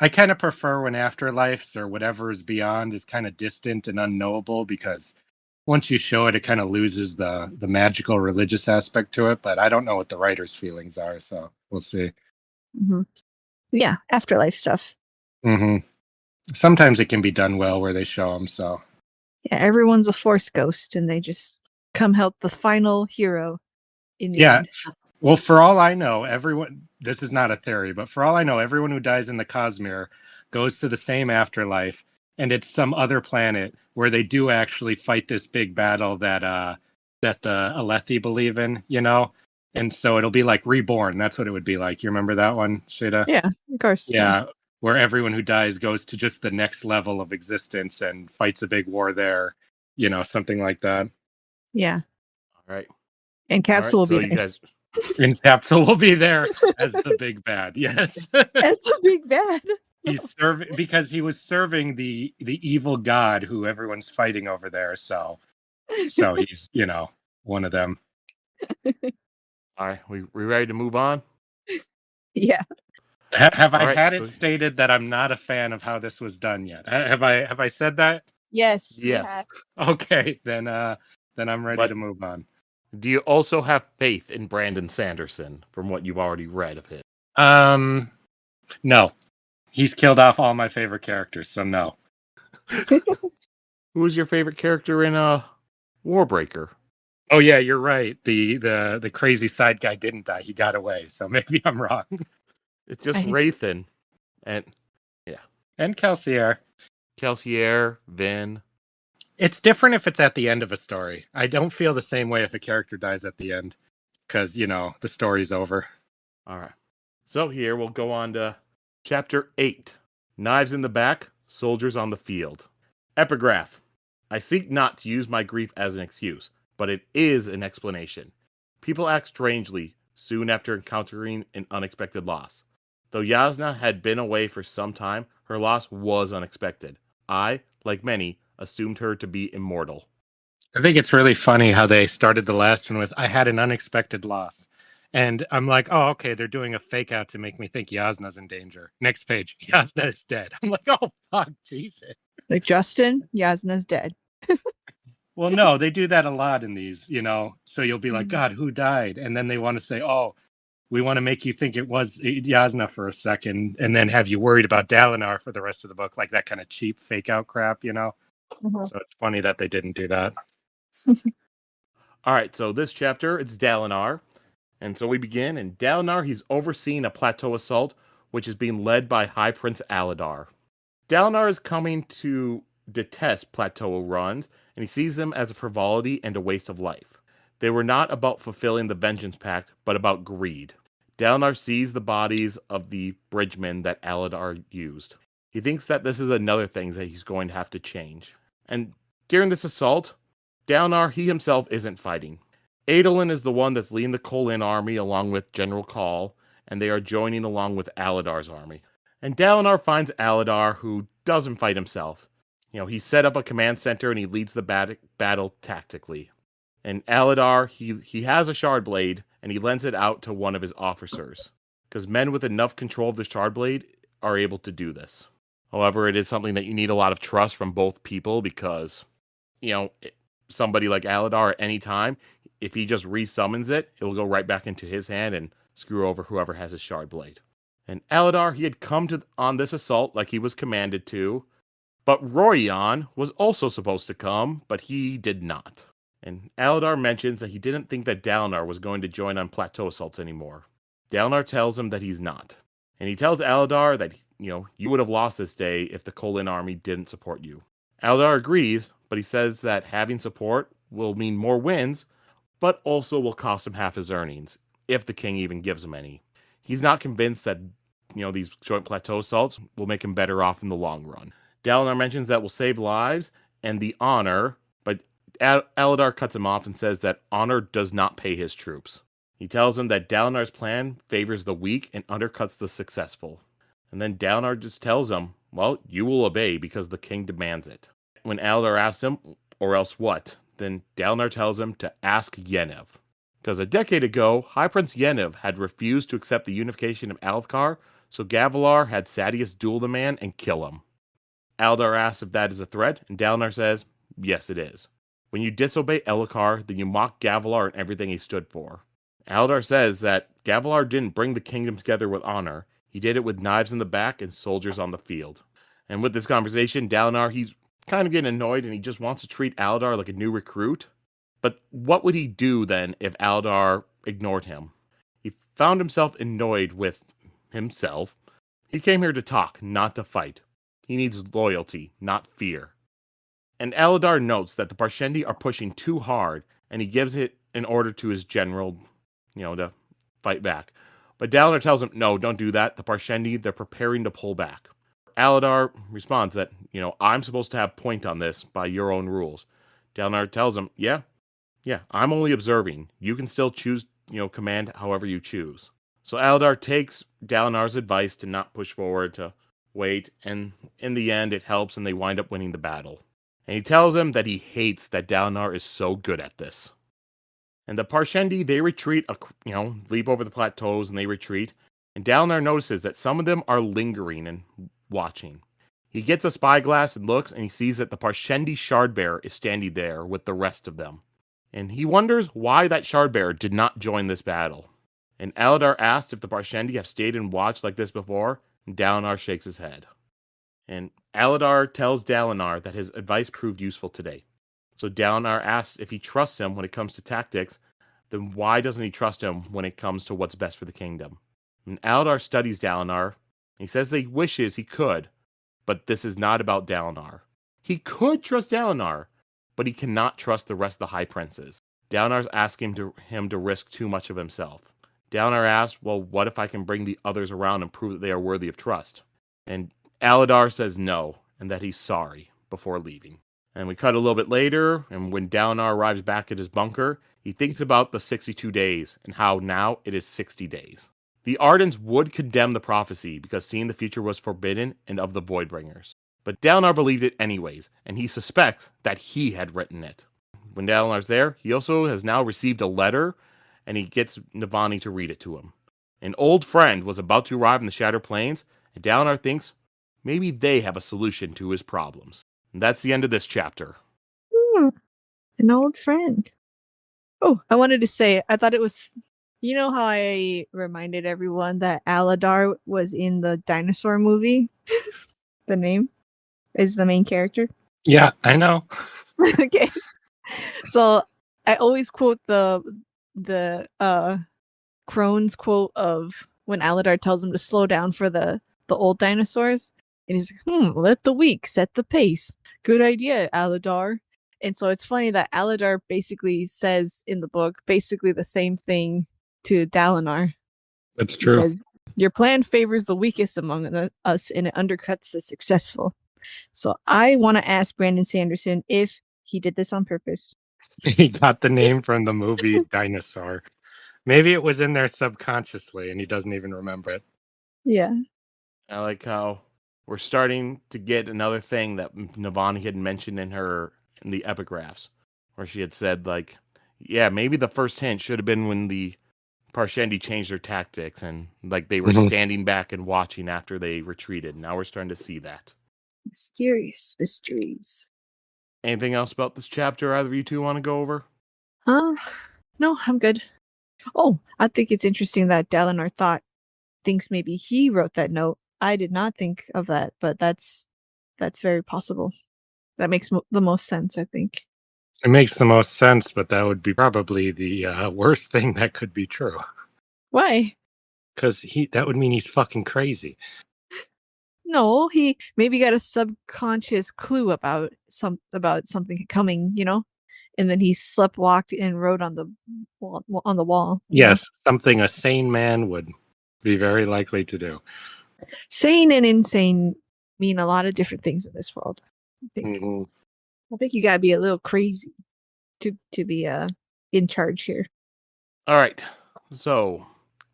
I kind of prefer when afterlives or whatever is beyond is kind of distant and unknowable, because once you show it, it kind of loses the magical religious aspect to it. But I don't know what the writer's feelings are, so we'll see. Mm-hmm. Yeah, afterlife stuff. Mm-hmm. Sometimes it can be done well where they show them. So yeah, everyone's a Force ghost, and they just come help the final hero. In the end. Well, for all I know, everyone. This is not a theory, but for all I know, everyone who dies in the Cosmere goes to the same afterlife, and it's some other planet where they do actually fight this big battle that the Alethi believe in, you know. And so it'll be like reborn. That's what it would be like. You remember that one, Sheta? Yeah, of course. Yeah. Where everyone who dies goes to just the next level of existence and fights a big war there, you know, something like that. Yeah. All right. And Capsule will be you guys. Incapsule will be there as the big bad. Yes. That's a big bad. He's serving because he was serving the evil god who everyone's fighting over there. So he's one of them. All right, we ready to move on? Yeah. Have I right, had so- it stated that I'm not a fan of how this was done yet? Have I said that? Yes. you Yes. have. Okay, then I'm ready But- to move on. Do you also have faith in Brandon Sanderson from what you've already read of him? No. He's killed off all my favorite characters, so no. Who was your favorite character in Warbreaker? Oh yeah, you're right. The crazy side guy didn't die. He got away. So maybe I'm wrong. It's just I- Rathan and And Kelsier. Kelsier, Vin. It's different if it's at the end of a story. I don't feel the same way if a character dies at the end, because the story's over. All right. So here we'll go on to Chapter 8. Knives in the back, soldiers on the field. Epigraph. I seek not to use my grief as an excuse, but it is an explanation. People act strangely soon after encountering an unexpected loss. Though Jasnah had been away for some time, her loss was unexpected. I, like many, assumed her to be immortal. I think it's really funny how they started the last one with, I had an unexpected loss. And I'm like, oh, okay, they're doing a fake out to make me think Jasnah's in danger. Next page, Jasnah is dead. I'm like, oh, fuck, Jesus. Like Justin, Jasnah's dead. Well, no, they do that a lot in these, so you'll be like, Mhm. God, who died? And then they want to say, oh, we want to make you think it was Jasnah for a second and then have you worried about Dalinar for the rest of the book, like that kind of cheap fake out crap, Mhm. So it's funny that they didn't do that. All right, so this chapter, it's Dalinar. And so we begin, and Dalinar, he's overseeing a plateau assault, which is being led by High Prince Aladar. Dalinar is coming to detest plateau runs, and he sees them as a frivolity and a waste of life. They were not about fulfilling the Vengeance Pact, but about greed. Dalinar sees the bodies of the bridgemen that Aladar used. He thinks that this is another thing that he's going to have to change. And during this assault, Dalinar, he himself isn't fighting. Adolin is the one that's leading the Kholin army along with General Khal, and they are joining along with Aladar's army. And Dalinar finds Aladar, who doesn't fight himself. He set up a command center and he leads the battle tactically. And Aladar, he has a shard blade, and he lends it out to one of his officers. Because men with enough control of the shard blade are able to do this. However, it is something that you need a lot of trust from both people because, somebody like Aladar at any time, if he just resummons it, it will go right back into his hand and screw over whoever has his shard blade. And Aladar, he had come on this assault like he was commanded to, but Royan was also supposed to come, but he did not. And Aladar mentions that he didn't think that Dalinar was going to join on plateau assaults anymore. Dalinar tells him that he's not. And he tells Aladar that, you would have lost this day if the Kholin army didn't support you. Aladar agrees, but he says that having support will mean more wins, but also will cost him half his earnings, if the king even gives him any. He's not convinced that, these joint plateau assaults will make him better off in the long run. Dalinar mentions that will save lives and the honor, but Aladar cuts him off and says that honor does not pay his troops. He tells him that Dalinar's plan favors the weak and undercuts the successful. And then Dalinar just tells him, well, you will obey because the king demands it. When Aladar asks him, or else what, then Dalinar tells him to ask Yennev. Because a decade ago, High Prince Yennev had refused to accept the unification of Alethkar, so Gavilar had Sadeas duel the man and kill him. Aladar asks if that is a threat, and Dalinar says, yes it is. When you disobey Elhokar, then you mock Gavilar and everything he stood for. Aladar says that Gavilar didn't bring the kingdom together with honor, he did it with knives in the back and soldiers on the field. And with this conversation, Dalinar, he's kind of getting annoyed and he just wants to treat Aladar like a new recruit. But what would he do then if Aladar ignored him? He found himself annoyed with himself. He came here to talk, not to fight. He needs loyalty, not fear. And Aladar notes that the Parshendi are pushing too hard, and he gives it an order to his general, to fight back. But Dalinar tells him, no, don't do that. The Parshendi, they're preparing to pull back. Aladar responds that, I'm supposed to have point on this by your own rules. Dalinar tells him, yeah, I'm only observing. You can still choose command however you choose. So Aladar takes Dalinar's advice to not push forward, to wait, and in the end it helps and they wind up winning the battle. And he tells him that he hates that Dalinar is so good at this. And the Parshendi, they retreat, leap over the plateaus and they retreat. And Dalinar notices that some of them are lingering and watching. He gets a spyglass and looks, and he sees that the Parshendi Shardbearer is standing there with the rest of them. And he wonders why that Shardbearer did not join this battle. And Aladar asks if the Parshendi have stayed and watched like this before, and Dalinar shakes his head. And Aladar tells Dalinar that his advice proved useful today. So Dalinar asks if he trusts him when it comes to tactics, then why doesn't he trust him when it comes to what's best for the kingdom? And Aladar studies Dalinar, and he says that he wishes he could, but this is not about Dalinar. He could trust Dalinar, but he cannot trust the rest of the High Princes. Dalinar's asking him to risk too much of himself. Dalinar asks, well, what if I can bring the others around and prove that they are worthy of trust? And Aladar says no, and that he's sorry before leaving. And we cut a little bit later, and when Dalinar arrives back at his bunker, he thinks about the 62 days, and how now it is 60 days. The Ardens would condemn the prophecy because seeing the future was forbidden and of the Voidbringers. But Dalinar believed it anyways, and he suspects that he had written it. When Dalinar's there, he also has now received a letter, and he gets Navani to read it to him. An old friend was about to arrive in the Shattered Plains, and Dalinar thinks maybe they have a solution to his problems. And that's the end of this chapter. An old friend. Oh, I wanted to say, I thought it was... You know how I reminded everyone that Aladar was in the dinosaur movie? The name is the main character. Yeah, I know. Okay. So I always quote the Crone's quote of when Aladar tells him to slow down for the old dinosaurs. And he's like, let the weak set the pace. Good idea, Aladar. And so it's funny that Aladar basically says in the book basically the same thing to Dalinar. That's true. He says, your plan favors the weakest among us and it undercuts the successful. So I want to ask Brandon Sanderson if he did this on purpose. He got the name from the movie Dinosaur. Maybe it was in there subconsciously and he doesn't even remember it. Yeah. I like how we're starting to get another thing that Navani had mentioned in the epigraphs, where she had said, like, yeah, maybe the first hint should have been when the Parshendi changed their tactics and like they were standing back and watching after they retreated. Now we're starting to see that. Mysterious mysteries. Anything else about this chapter either of you two want to go over? No, I'm good. Oh, I think it's interesting that Dalinar thinks maybe he wrote that note. I did not think of that, but that's very possible. That makes the most sense, I think. It makes the most sense, but that would be probably the worst thing that could be true. Why? Because that would mean he's fucking crazy. No, he maybe got a subconscious clue about something coming, and then he sleptwalked and wrote on the wall. Yes, something a sane man would be very likely to do. Sane and insane mean a lot of different things in this world. I think. Mm-hmm. I think you gotta be a little crazy to be in charge here. All right. So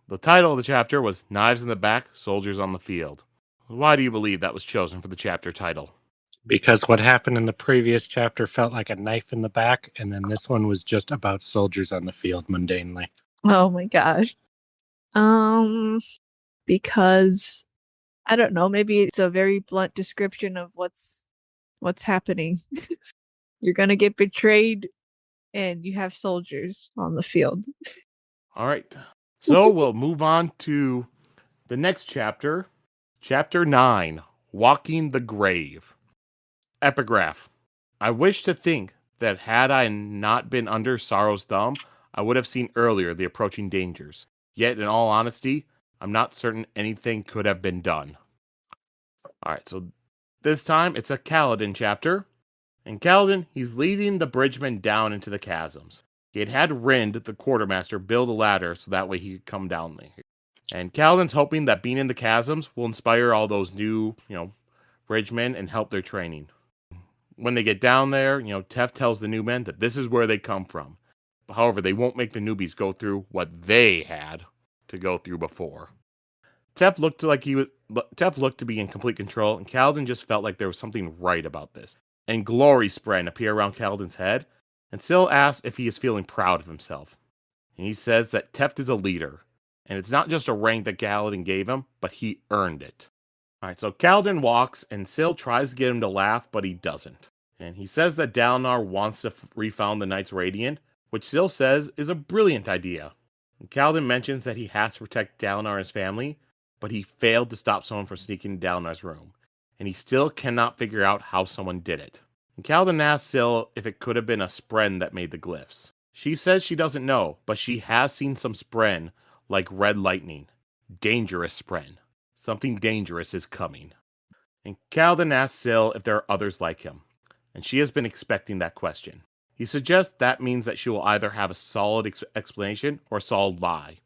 the title of the chapter was Knives in the Back, Soldiers on the Field. Why do you believe that was chosen for the chapter title? Because what happened in the previous chapter felt like a knife in the back, and then this one was just about soldiers on the field mundanely. Oh my gosh. Because I don't know, maybe it's a very blunt description of what's happening. You're gonna get betrayed and you have soldiers on the field. All right. So we'll move on to the next chapter. Chapter 9, Walking the Grave. Epigraph. I wish to think that had I not been under Sorrow's thumb, I would have seen earlier the approaching dangers. Yet, in all honesty, I'm not certain anything could have been done. All right, so this time it's a Kaladin chapter. And Kaladin, he's leading the bridgemen down into the chasms. He had Rind, the quartermaster, build a ladder so that way he could come down there. And Kaladin's hoping that being in the chasms will inspire all those new, bridgemen and help their training. When they get down there, Tef tells the new men that this is where they come from. However, they won't make the newbies go through what they had to go through before. Tef looked to be in complete control, and Kaladin just felt like there was something right about this. And glory spren appear around Kaladin's head, and Syl asks if he is feeling proud of himself. And he says that Teft is a leader, and it's not just a rank that Kaladin gave him, but he earned it. Alright, so Kaladin walks, and Syl tries to get him to laugh, but he doesn't. And he says that Dalinar wants to refound the Knights Radiant, which Syl says is a brilliant idea. And Kaladin mentions that he has to protect Dalinar and his family, but he failed to stop someone from sneaking into Dalinar's room, and he still cannot figure out how someone did it. And Kaladin asks Syl if it could have been a spren that made the glyphs. She says she doesn't know, but she has seen some spren like red lightning. Dangerous spren. Something dangerous is coming. And Kaladin asks Syl if there are others like him, and she has been expecting that question. He suggests that means that she will either have a solid explanation or a solid lie.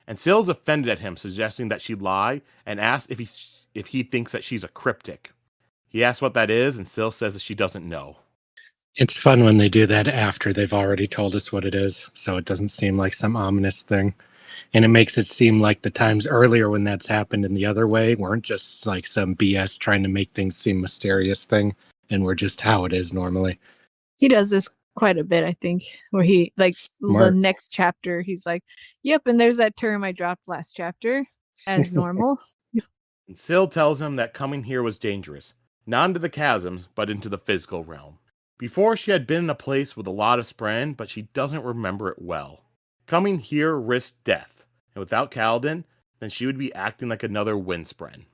And Syl's offended at him, suggesting that she lie, and asks if he thinks that she's a cryptic. He asks what that is, and Syl says that she doesn't know. It's fun when they do that after they've already told us what it is, so it doesn't seem like some ominous thing. And it makes it seem like the times earlier when that's happened in the other way weren't just like some BS trying to make things seem mysterious thing, and were just how it is normally. He does this quite a bit, I think, where he, like, the next chapter, he's like, yep, and there's that term I dropped last chapter, as normal. And Syl tells him that coming here was dangerous, not into the chasms, but into the physical realm. Before, she had been in a place with a lot of spren, but she doesn't remember it well. Coming here risked death, and without Kaladin, then she would be acting like another wind spren.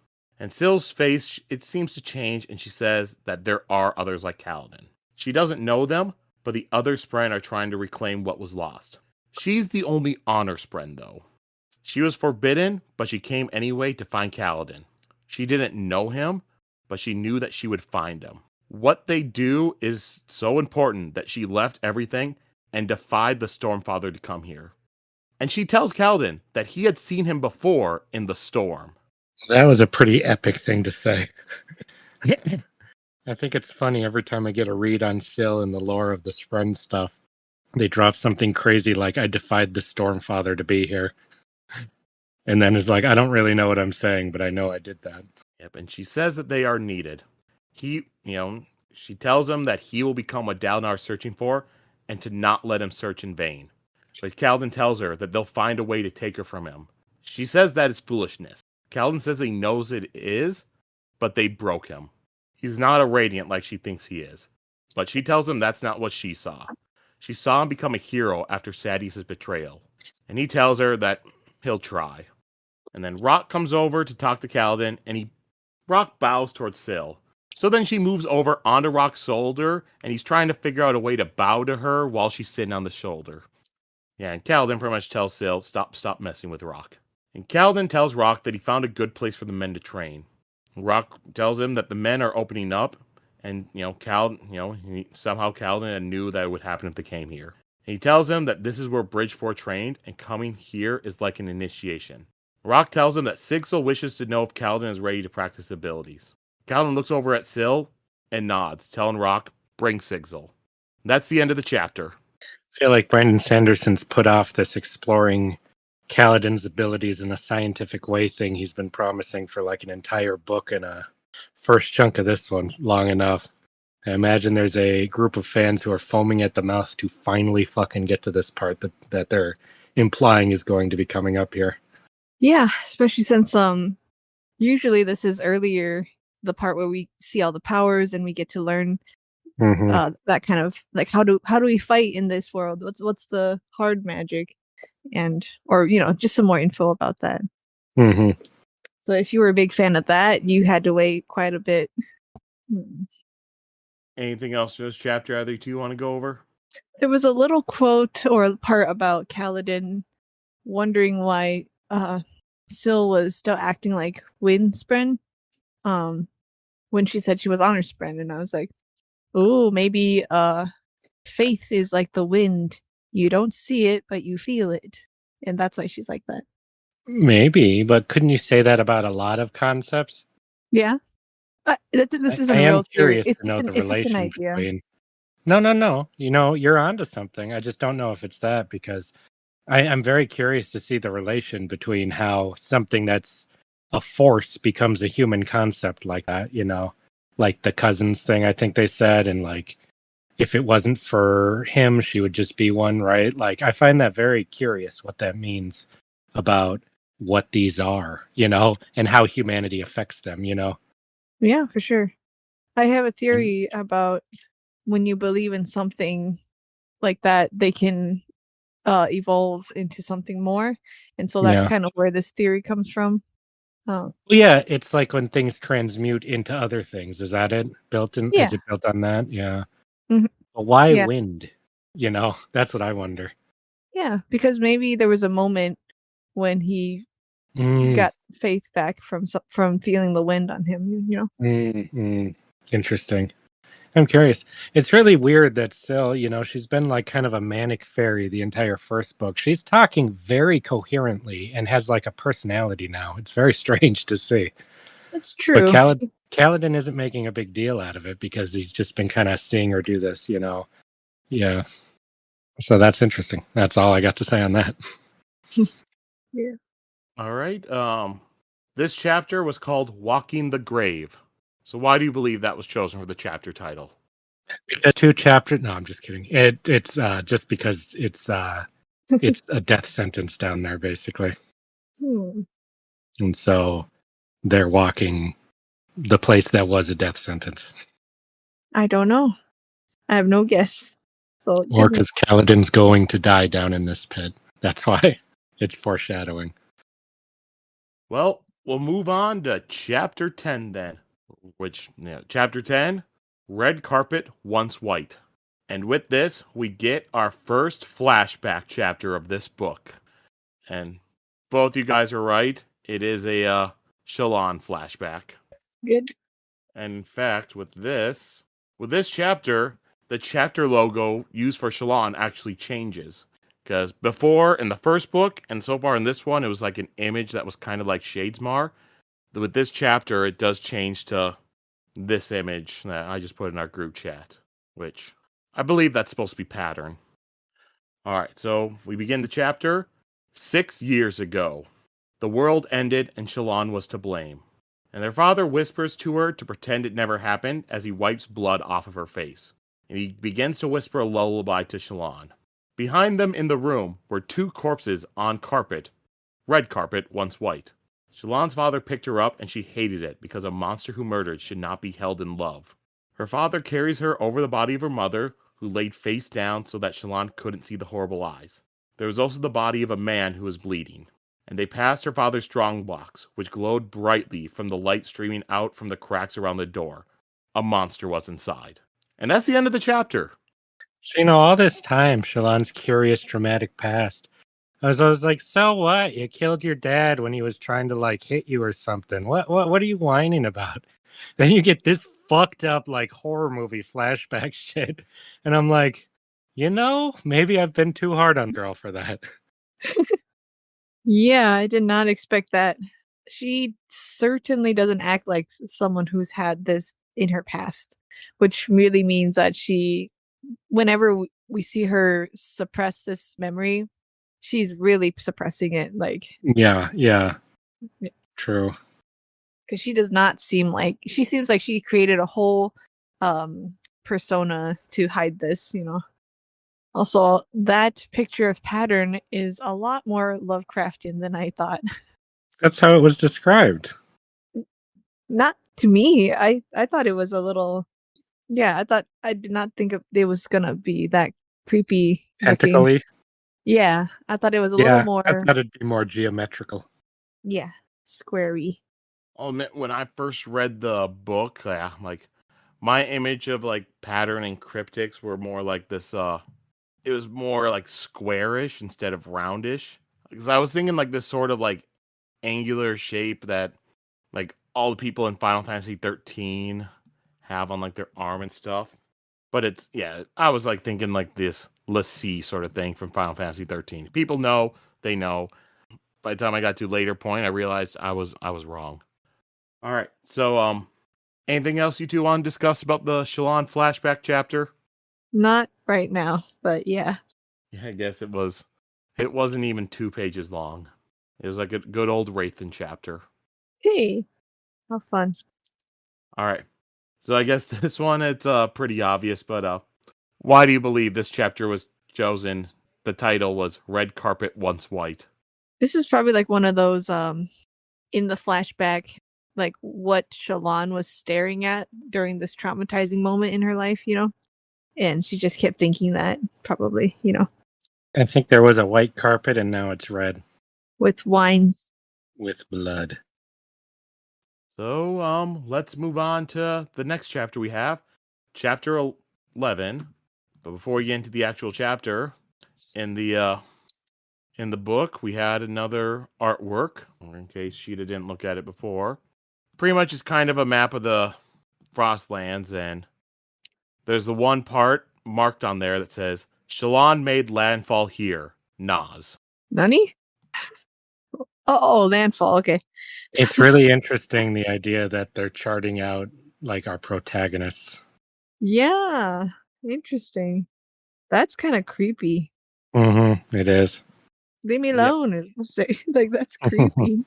And Syl's face, it seems to change, and she says that there are others like Kaladin. She doesn't know them, but the other spren are trying to reclaim what was lost. She's the only honor spren, though. She was forbidden, but she came anyway to find Kaladin. She didn't know him, but she knew that she would find him. What they do is so important that she left everything and defied the Stormfather to come here. And she tells Kaladin that he had seen him before in the storm. That was a pretty epic thing to say. I think it's funny every time I get a read on Syl and the lore of the Spren stuff, they drop something crazy like, I defied the Stormfather to be here. And then it's like, I don't really know what I'm saying, but I know I did that. Yep, and she says that they are needed. She tells him that he will become what Dalinar's searching for, and to not let him search in vain. But Kaladin tells her that they'll find a way to take her from him. She says that is foolishness. Kaladin says he knows it is, but they broke him. He's not a Radiant like she thinks he is. But she tells him that's not what she saw. She saw him become a hero after Sadeas' betrayal. And he tells her that he'll try. And then Rock comes over to talk to Kaladin, and Rock bows towards Syl. So then she moves over onto Rock's shoulder, and he's trying to figure out a way to bow to her while she's sitting on the shoulder. Yeah, and Kaladin pretty much tells Syl, stop messing with Rock. And Kaladin tells Rock that he found a good place for the men to train. Rock tells him that the men are opening up, and somehow Kaladin knew that it would happen if they came here. And he tells him that this is where Bridgefour trained, and coming here is like an initiation. Rock tells him that Sigil wishes to know if Kaladin is ready to practice abilities. Kaladin looks over at Syl and nods, telling Rock, bring Sigil. That's the end of the chapter. I feel like Brandon Sanderson's put off this exploring Kaladin's abilities in a scientific way thing he's been promising for like an entire book and a first chunk of this one long enough. I imagine there's a group of fans who are foaming at the mouth to finally fucking get to this part that they're implying is going to be coming up here. Yeah, especially since usually this is earlier, the part where we see all the powers and we get to learn that kind of like how do we fight in this world? What's the hard magic, or just some more info about that. Mm-hmm. So if you were a big fan of that, you had to wait quite a bit. Anything else in this chapter either two want to go over? There was a little quote or a part about Kaladin wondering why Syl was still acting like Windspren when she said she was Honor Spren, and I was like, oh, maybe faith is like the wind. You don't see it, but you feel it. And that's why she's like that. Maybe, but couldn't you say that about a lot of concepts? Yeah. This isn't a real theory. It's just an idea. No. You're onto something. I just don't know if it's that, because I'm very curious to see the relation between how something that's a force becomes a human concept like that, like the cousins thing, I think they said, and like if it wasn't for him, she would just be one, right? Like I find that very curious what that means about what these are, and how humanity affects them. Yeah, for sure. I have a And theory about when you believe in something like that, they can evolve into something more, and so that's yeah. kind of where this theory comes from. Well, yeah, it's like when things transmute into other things. Is that it? Yeah. Is it built on that? Yeah. Mhm. But why Yeah. wind? That's what I wonder. Yeah, because maybe there was a moment when he Mm, got faith back from feeling the wind on him. Interesting. I'm curious. It's really weird that still, she's been like kind of a manic fairy the entire first book. She's talking very coherently and has like a personality now. It's very strange to see. That's But true. Kaladin isn't making a big deal out of it because he's just been kind of seeing her do this. Yeah. So that's interesting. That's all I got to say on that. Yeah. All right. This chapter was called Walking the Grave. So why do you believe that was chosen for the chapter title? Because two chapters. No, I'm just kidding. It's just because it's a death sentence down there basically, Hmm. and so they're walking the place that was a death sentence, I don't know. I have no guess. So or because Kaladin's going to die down in this pit. That's why it's foreshadowing. Well, we'll move on to chapter 10 then. Chapter 10, Red Carpet Once White. And with this, we get our first flashback chapter of this book. And both you guys are right. It is a Shallan flashback. good. And in fact, with this chapter, the chapter logo used for Shallan actually changes. Because before, in the first book, and so far in this one, it was like an image that was kind of like Shadesmar. With this chapter, it does change to this image that I just put in our group chat, which I believe that's supposed to be pattern. All right, so we begin the chapter. 6 years ago, the world ended and Shallan was to blame. And their father whispers to her to pretend it never happened as he wipes blood off of her face. And he begins to whisper a lullaby to Shallan. Behind them in the room were 2 corpses on carpet, red carpet, once white. Shallan's father picked her up and she hated it because a monster who murdered should not be held in love. Her father carries her over the body of her mother, who laid face down so that Shallan couldn't see the horrible eyes. There was also the body of a man who was bleeding. And they passed her father's strong box, which glowed brightly from the light streaming out from the cracks around the door. A monster was inside. And that's the end of the chapter. So, all this time, Shallan's curious, dramatic past. I was like, so what? You killed your dad when he was trying to like hit you or something. What are you whining about? Then you get this fucked up like horror movie flashback shit, and I'm like, maybe I've been too hard on the girl for that. Yeah, I did not expect that. She certainly doesn't act like someone who's had this in her past, which really means that whenever we see her suppress this memory, she's really suppressing it. Like, Yeah, true. because she does not she seems like she created a whole persona to hide this. Also, that picture of pattern is a lot more Lovecraftian than I thought. That's how it was described. Not to me. I thought it was a little. Yeah, I did not think it was gonna be that creepy looking. Tentacly. Yeah, I thought it was a little more. I thought it'd be more geometrical. Yeah, squarey. Oh, when I first read the book, like my image of like pattern and cryptics were more like this. It was more like squarish instead of roundish. Because I was thinking like this sort of like angular shape that like all the people in Final Fantasy 13 have on like their arm and stuff. But I was like thinking like this l'Cie sort of thing from Final Fantasy 13. People know, they know. By the time I got to a later point, I realized I was wrong. All right. So anything else you two want to discuss about the Shallan flashback chapter? Not right now, but yeah. Yeah, I guess it wasn't even 2 pages long. It was like a good old Wraithen chapter. Hey, how fun. All right. So I guess this one, it's pretty obvious, but why do you believe this chapter was chosen? The title was Red Carpet Once White. This is probably like one of those in the flashback, like what Shallan was staring at during this traumatizing moment in her life, and she just kept thinking that, probably, I think there was a white carpet and now it's red with wine. with blood. So let's move on to the next chapter we have, chapter 11. But before we get into the actual chapter, in the book we had another artwork, in case Sheta didn't look at it before. Pretty much it's kind of a map of the Frostlands, and there's the one part marked on there that says Shallan made landfall here, Nas. Nani? Oh, landfall. Okay. It's really interesting, the idea that they're charting out like our protagonists. Yeah, interesting. That's kind of creepy. It is. Leave me Yep. alone. Say like that's creepy.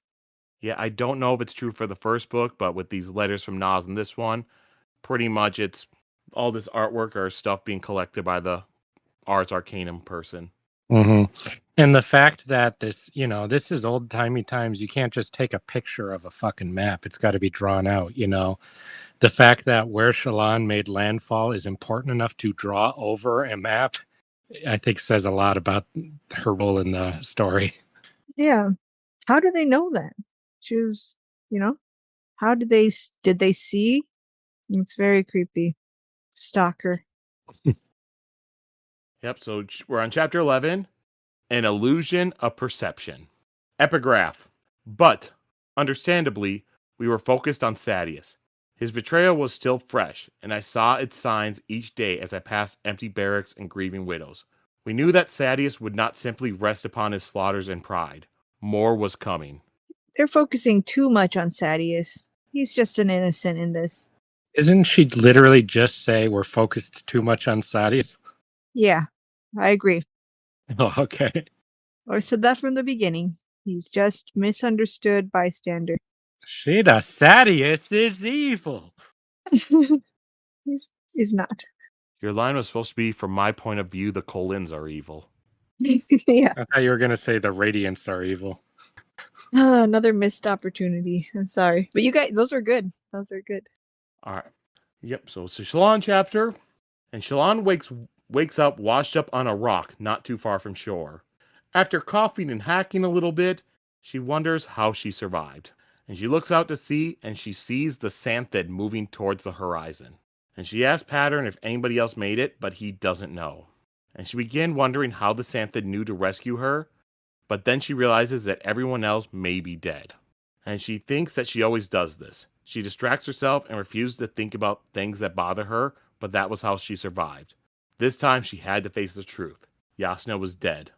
Yeah, I don't know if it's true for the first book, but with these letters from Nas in this one, pretty much it's all this artwork or stuff being collected by the Arts Arcanum person. And the fact that this is old timey times. You can't just take a picture of a fucking map. It's got to be drawn out. The fact that where Shallan made landfall is important enough to draw over a map, I think says a lot about her role in the story. Yeah. How do they know that? She was, how did they see? It's very creepy. Stalker. Yep, so we're on chapter 11, An Illusion of Perception. Epigraph. But, understandably, we were focused on Sadeas. His betrayal was still fresh, and I saw its signs each day as I passed empty barracks and grieving widows. We knew that Sadeas would not simply rest upon his slaughters and pride. More was coming. They're focusing too much on Sadeas. He's just an innocent in this. Isn't she literally just say we're focused too much on Sadeas? Yeah, I agree. Oh, okay. I said that from the beginning. He's just misunderstood bystander. Sheta, Sadeas is evil. He's not. Your line was supposed to be, from my point of view, the Colins are evil. Yeah. I thought you were going to say the Radiants are evil. Another missed opportunity. I'm sorry. But you guys, those are good. Those are good. All right. Yep, so it's a Shallan chapter, and Shallan wakes up washed up on a rock not too far from shore. After coughing and hacking a little bit, she wonders how she survived. And she looks out to sea, and she sees the Xanthid moving towards the horizon. And she asks Pattern if anybody else made it, but he doesn't know. And she begins wondering how the Xanthid knew to rescue her, but then she realizes that everyone else may be dead. And she thinks that she always does this. She distracts herself and refuses to think about things that bother her, but that was how she survived. This time she had to face the truth. Jasnah was dead.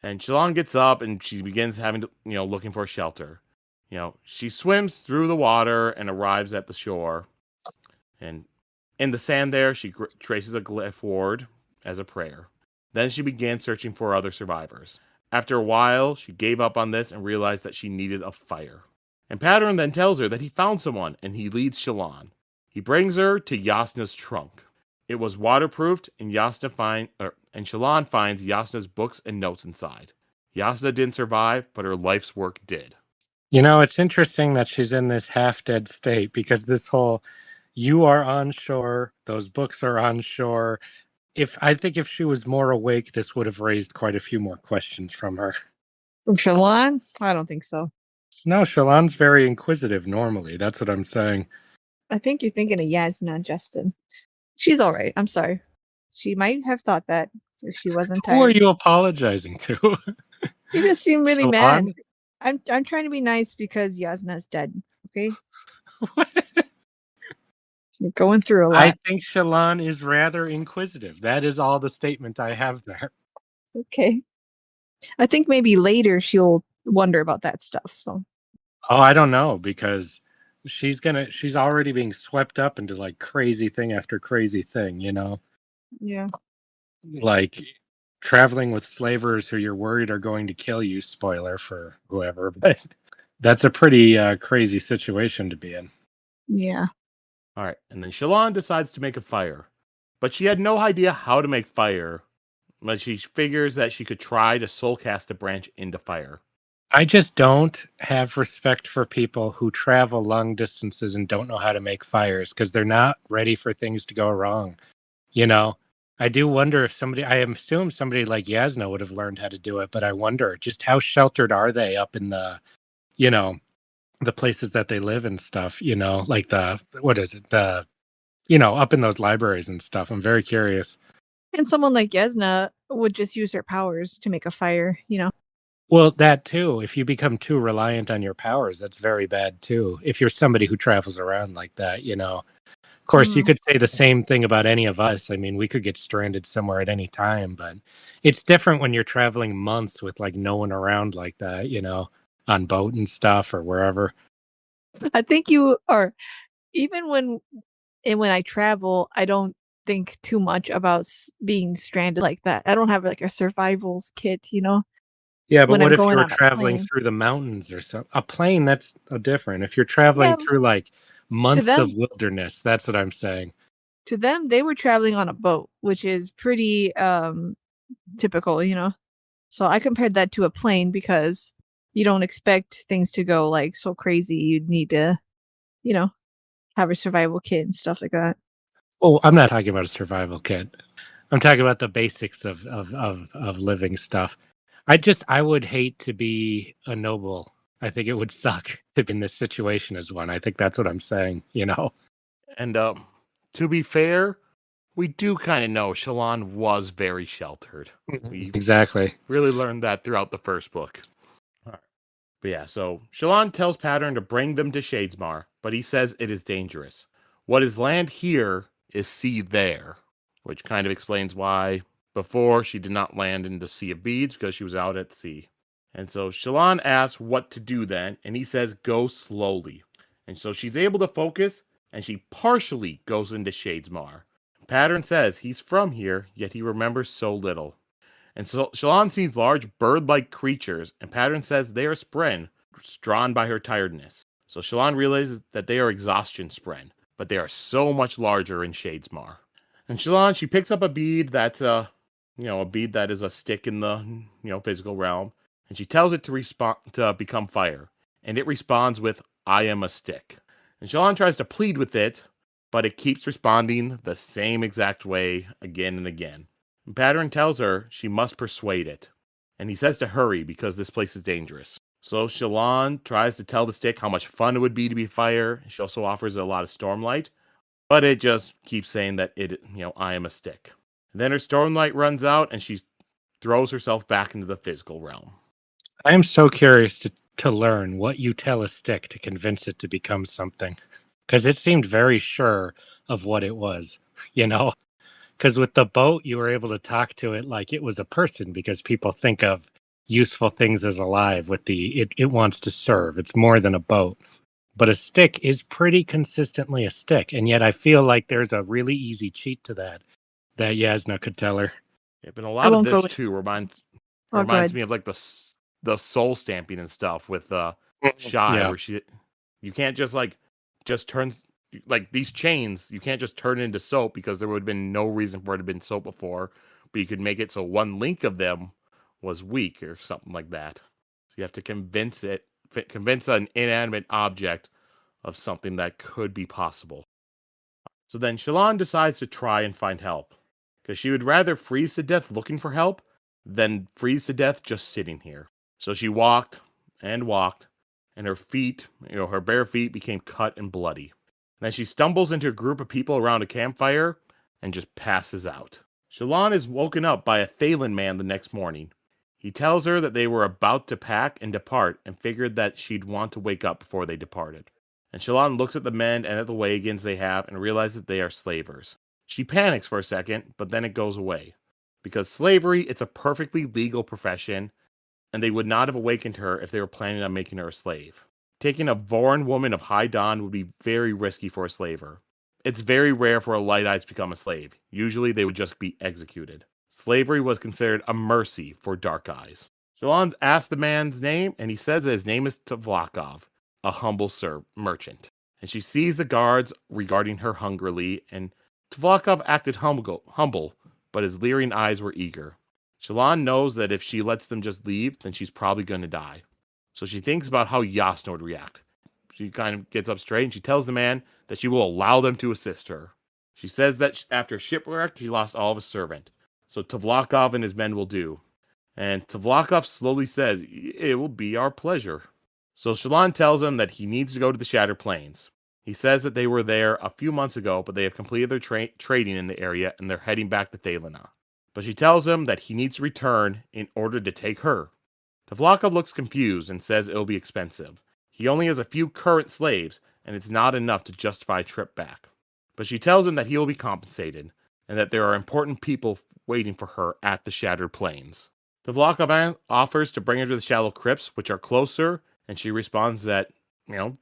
And Shallan gets up and she begins having to, looking for shelter. She swims through the water and arrives at the shore. And in the sand there, she traces a glyph word as a prayer. Then she began searching for other survivors. After a while, she gave up on this and realized that she needed a fire. And Pattern then tells her that he found someone, and he leads Shallan. He brings her to Jasnah's trunk. It was waterproofed, and Shallan finds Jasnah's books and notes inside. Jasnah didn't survive, but her life's work did. It's interesting that she's in this half-dead state, because this whole, you are on shore, those books are on shore. I think if she was more awake, this would have raised quite a few more questions from her. From Shallan? I don't think so. No, Shallan's very inquisitive normally. That's what I'm saying. I think you're thinking of Jasnah, Justin. She's all right. I'm sorry. She might have thought that if she wasn't tired. Who are you apologizing to? You just seem really Shallan? mad. I'm trying to be nice because Jasnah's dead. Okay. What? You're going through a lot. I think Shallan is rather inquisitive. That is all the statement I have there. Okay. I think maybe later she'll wonder about that stuff. So. Oh, I don't know, because she's already being swept up into like crazy thing after crazy thing, Yeah. like traveling with slavers who you're worried are going to kill you. Spoiler for whoever, but that's a pretty crazy situation to be in. Yeah. All right, and then Shallan decides to make a fire, but she had no idea how to make fire. But she figures that she could try to soul cast a branch into fire. I just don't have respect for people who travel long distances and don't know how to make fires because they're not ready for things to go wrong. You know, I do wonder if I assume somebody like Jasnah would have learned how to do it, but I wonder just how sheltered are they up in the, you know, the places that they live and stuff, like up in those libraries and stuff. I'm very curious. And someone like Jasnah would just use her powers to make a fire, Well, that too. If you become too reliant on your powers, that's very bad too. If you're somebody who travels around like that, Of course, you could say the same thing about any of us. I mean, we could get stranded somewhere at any time, but it's different when you're traveling months with like no one around like that, on boat and stuff or wherever. I think you are, even when I travel, I don't think too much about being stranded like that. I don't have like a survival's kit, Yeah, but when what I'm if going you're on a traveling plane. through the mountains or something? A plane, that's different. If you're traveling Yeah, through like months them- of wilderness, that's what I'm saying. To them, they were traveling on a boat, which is pretty typical, So I compared that to a plane because you don't expect things to go like so crazy. You'd need to, have a survival kit and stuff like that. Oh, I'm not talking about a survival kit. I'm talking about the basics of living stuff. I would hate to be a noble. I think it would suck to be in this situation as one. I think that's what I'm saying, And to be fair, we do kind of know Shallan was very sheltered. We Exactly. really learned that throughout the first book. All right. But yeah, so Shallan tells Pattern to bring them to Shadesmar, but he says it is dangerous. What is land here is sea there, which kind of explains why before she did not land in the Sea of Beads because she was out at sea. And so Shallan asks what to do then, and he says go slowly. And so she's able to focus, and she partially goes into Shadesmar. Pattern says he's from here, yet he remembers so little. And so Shallan sees large bird-like creatures, and Pattern says they are Spren, drawn by her tiredness. So Shallan realizes that they are exhaustion Spren, but they are so much larger in Shadesmar. And Shallan, she picks up a bead that's a bead that is a stick in the physical realm, and she tells it to become fire, and it responds with "I am a stick." And Shallan tries to plead with it, but it keeps responding the same exact way again and again. And Pattern tells her she must persuade it, and he says to hurry because this place is dangerous. So Shallan tries to tell the stick how much fun it would be to be fire. She also offers it a lot of stormlight, but it just keeps saying that I am a stick. And then her stormlight runs out, and she throws herself back into the physical realm. I am so curious to learn what you tell a stick to convince it to become something, because it seemed very sure of what it was, because with the boat you were able to talk to it like it was a person, because people think of useful things as alive. With it wants to serve. It's more than a boat. But a stick is pretty consistently a stick, and yet I feel like there's a really easy cheat to that Jasnah could tell her. Yeah, but a lot of this too reminds me of like the soul stamping and stuff with Shy, where you can't just turn like these chains. You can't just turn it into soap because there would have been no reason for it to have been soap before. But you could make it so one link of them was weak or something like that. So you have to convince an inanimate object of something that could be possible. So then Shallan decides to try and find help, because she would rather freeze to death looking for help than freeze to death just sitting here. So she walked and walked, and her feet, her bare feet became cut and bloody. And then she stumbles into a group of people around a campfire and just passes out. Shallan is woken up by a Thaylen man the next morning. He tells her that they were about to pack and depart, and figured that she'd want to wake up before they departed. And Shallan looks at the men and at the wagons they have and realizes they are slavers. She panics for a second, but then it goes away. Because slavery, it's a perfectly legal profession, and they would not have awakened her if they were planning on making her a slave. Taking a Vorin woman of high dawn would be very risky for a slaver. It's very rare for a Light Eyes to become a slave. Usually they would just be executed. Slavery was considered a mercy for dark eyes. Shallan asks the man's name, and he says that his name is Tvlakov, a humble merchant. And she sees the guards regarding her hungrily, and Tvlakov acted humble, but his leering eyes were eager. Shallan knows that if she lets them just leave, then she's probably going to die. So she thinks about how Jasnah would react. She kind of gets up straight, and she tells the man that she will allow them to assist her. She says that after shipwreck, she lost all of his servant. So Tvlakov and his men will do. And Tvlakov slowly says, it will be our pleasure. So Shallan tells him that he needs to go to the Shattered Plains. He says that they were there a few months ago, but they have completed their trading in the area, and they're heading back to Dalinar. But she tells him that he needs to return in order to take her. Tvlakov looks confused and says it'll be expensive. He only has a few current slaves, and it's not enough to justify a trip back. But she tells him that he will be compensated, and that there are important people waiting for her at the Shattered Plains. Tvlakov offers to bring her to the Shallow Crypts, which are closer, and she responds that,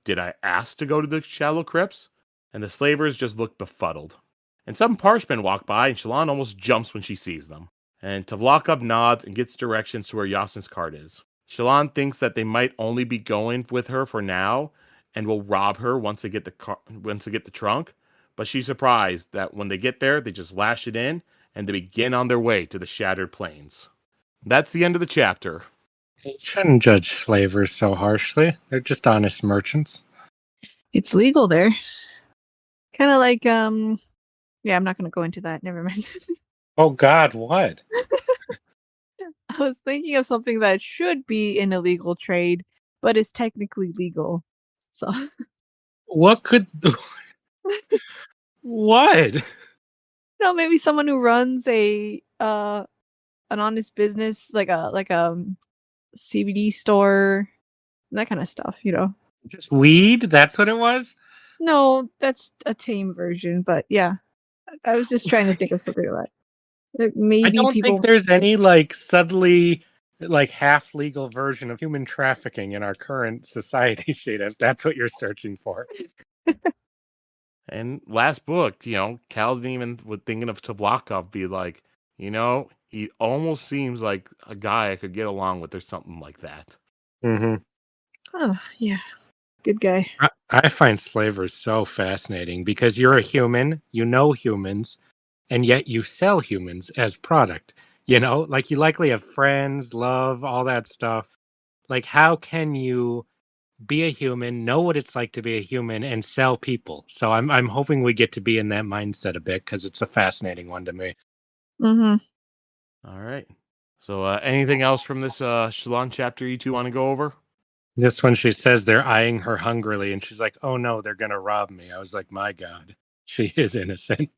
did I ask to go to the Shallow Crypts? And the slavers just look befuddled. And some parshmen walk by, and Shallan almost jumps when she sees them. And Tvlakov nods and gets directions to where Jasnah's cart is. Shallan thinks that they might only be going with her for now, and will rob her once they get the trunk. But she's surprised that when they get there, they just lash it in, and they begin on their way to the Shattered Plains. That's the end of the chapter. You shouldn't judge slavers so harshly. They're just honest merchants. It's legal there. Kind of like, yeah, I'm not going to go into that. Never mind. Oh, God, what? I was thinking of something that should be an illegal trade, but is technically legal. So. What could... What? Maybe someone who runs an honest business, like a CBD store, that kind of stuff, Just weed? That's what it was? No, that's a tame version, but yeah. I was just trying to think of something like that. Maybe I don't think there's any subtly half legal version of human trafficking in our current society, Sheta, if that's what you're searching for. And last book, Kaladin even was thinking of Tvlakov, be like, he almost seems like a guy I could get along with or something like that. Mm-hmm. Oh, yeah. Good guy. I find slavers so fascinating because you're a human, you know humans, and yet you sell humans as product. You likely have friends, love, all that stuff. How can you be a human, know what it's like to be a human, and sell people? So I'm hoping we get to be in that mindset a bit because it's a fascinating one to me. Mm-hmm. All right. So anything else from this Shallan chapter you two want to go over? Just when she says they're eyeing her hungrily, and she's like, oh no, they're going to rob me. I was like, my God, she is innocent.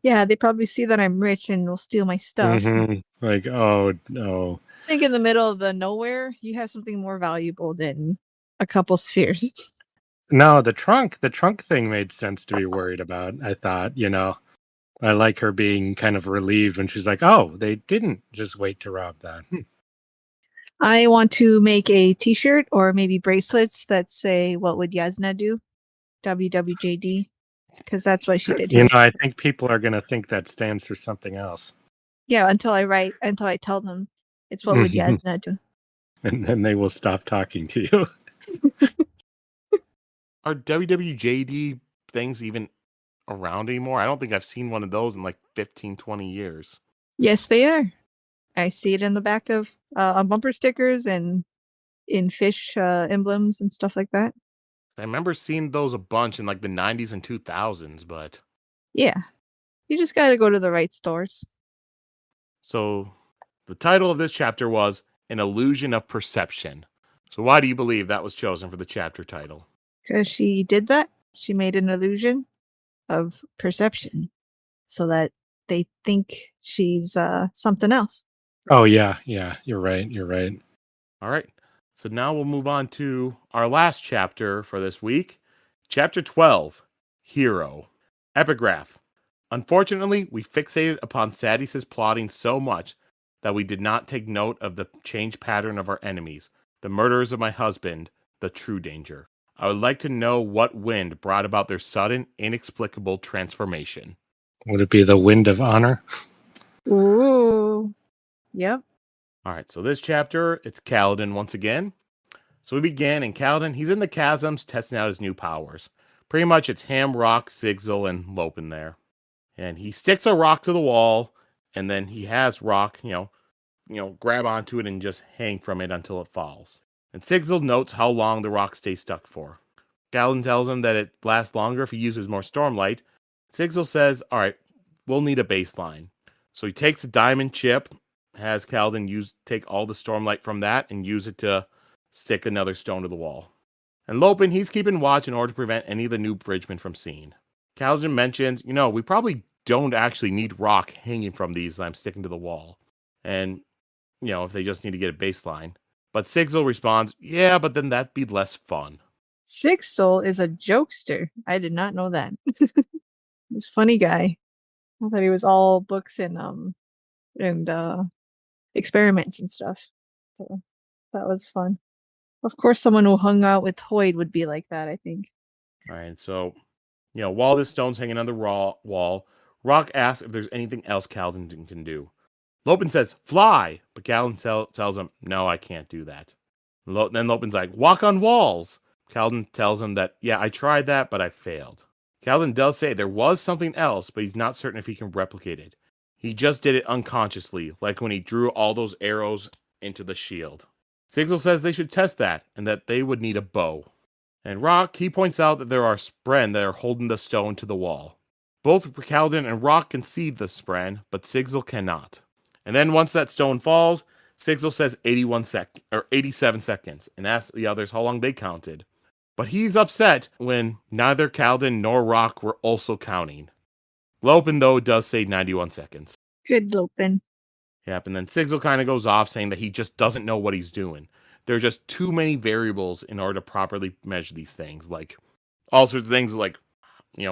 Yeah, they probably see that I'm rich and will steal my stuff. Mm-hmm. Oh no. I think in the middle of the nowhere, you have something more valuable than a couple spheres. No, the trunk thing made sense to be worried about. I thought, I like her being kind of relieved when she's like, oh, they didn't just wait to rob that. I want to make a t-shirt or maybe bracelets that say, what would Jasnah do? WWJD. Because that's what she did here. I think people are going to think that stands for something else. Yeah, until I tell them it's what would Jasnah do. And then they will stop talking to you. Are WWJD things even around anymore? I don't think I've seen one of those in 15, 20 years. Yes, they are. I see it in the back of on bumper stickers and in fish emblems and stuff like that. I remember seeing those a bunch in the 90s and 2000s, but... Yeah. You just got to go to the right stores. So, the title of this chapter was An Illusion of Perception. So why do you believe that was chosen for the chapter title? Because she did that. She made an illusion of perception so that they think she's something else. Oh, yeah. You're right. All right. So now we'll move on to our last chapter for this week. Chapter 12, Hero. Epigraph. Unfortunately, we fixated upon Sadis's plotting so much that we did not take note of the change pattern of our enemies, the murderers of my husband, the true danger. I would like to know what wind brought about their sudden, inexplicable transformation. Would it be the Wind of Honor? Ooh. Yep. All right, so this chapter, it's Kaladin once again. So we begin, and Kaladin, he's in the chasms testing out his new powers. Pretty much it's him, Rock, Sigzil, and Lopin there. And he sticks a rock to the wall, and then he has Rock, grab onto it and just hang from it until it falls. And Sigzil notes how long the rock stays stuck for. Kaladin tells him that it lasts longer if he uses more Stormlight. Sigzil says, all right, we'll need a baseline. So he takes a diamond chip, has Kaladin take all the Stormlight from that and use it to stick another stone to the wall. And Lopin, he's keeping watch in order to prevent any of the new bridgemen from seeing. Kaladin mentions, we probably don't actually need rock hanging from these that I'm sticking to the wall. And, if they just need to get a baseline. But Sigzil responds, yeah, but then that'd be less fun. Sigzil is a jokester. I did not know that. He's a funny guy. I thought he was all books and experiments and stuff. So that was fun. Of course, someone who hung out with Hoyd would be like that, I think. All right, so, while this stone's hanging on the wall, Rock asks if there's anything else Kaladin can do. Lopin says, fly, but Kaladin tells him, no, I can't do that. Then Lopin's like, walk on walls. Kaladin tells him that, yeah, I tried that, but I failed. Kaladin does say there was something else, but he's not certain if he can replicate it. He just did it unconsciously, like when he drew all those arrows into the shield. Sigzil says they should test that, and that they would need a bow. And Rock, he points out that there are Spren that are holding the stone to the wall. Both Kaladin and Rock can see the Spren, but Sigzil cannot. And then once that stone falls, Sigzil says 87 seconds, and asks the others how long they counted. But he's upset when neither Kaladin nor Rock were also counting. Lopin, though, does say 91 seconds. Good Lopin. Yep, and then Sigzil kind of goes off saying that he just doesn't know what he's doing. There are just too many variables in order to properly measure these things. Like, all sorts of things like,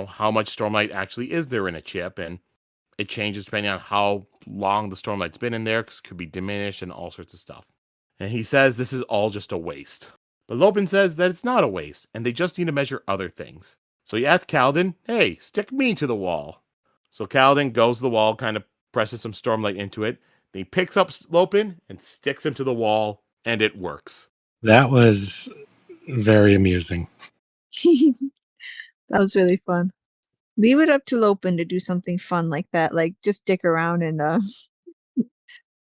how much Stormlight actually is there in a chip, and it changes depending on how long the Stormlight's been in there, because it could be diminished and all sorts of stuff. And he says this is all just a waste. But Lopin says that it's not a waste, and they just need to measure other things. So he asks Kaladin, hey, stick me to the wall. So Kaladin goes to the wall, kind of presses some Stormlight into it. Then he picks up Lopin and sticks him to the wall, and it works. That was very amusing. That was really fun. Leave it up to Lopin to do something fun like that. Like, just dick around and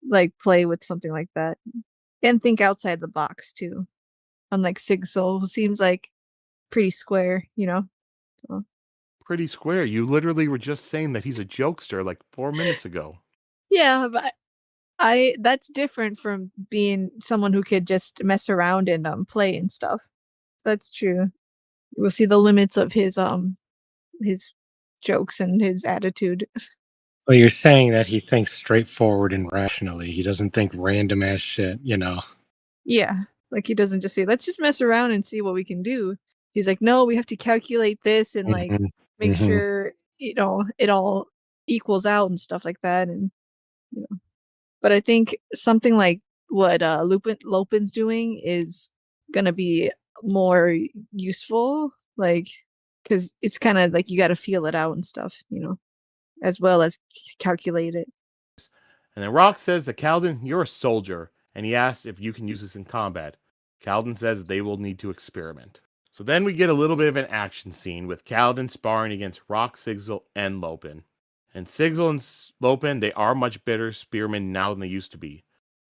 like play with something like that. And think outside the box, too. Unlike Sigzil, who seems like pretty square, So. Pretty square. You literally were just saying that he's a jokester like 4 minutes ago. Yeah, but that's different from being someone who could just mess around and play and stuff. That's true. We'll see the limits of his jokes and his attitude. Well, you're saying that he thinks straightforward and rationally. He doesn't think random ass shit, Yeah, like he doesn't just say, let's just mess around and see what we can do. He's like, no, we have to calculate this and like make sure, it all equals out and stuff like that. And, but I think something like what Lopin's doing is going to be more useful, like, because it's kind of like you got to feel it out and stuff, as well as calculate it. And then Rock says that Kaladin, you're a soldier, and he asks if you can use this in combat. Kaladin says they will need to experiment. So then we get a little bit of an action scene with Kaladin sparring against Rock, Sigzil, and Lopin. And Sigzil and Lopin, they are much better spearmen now than they used to be.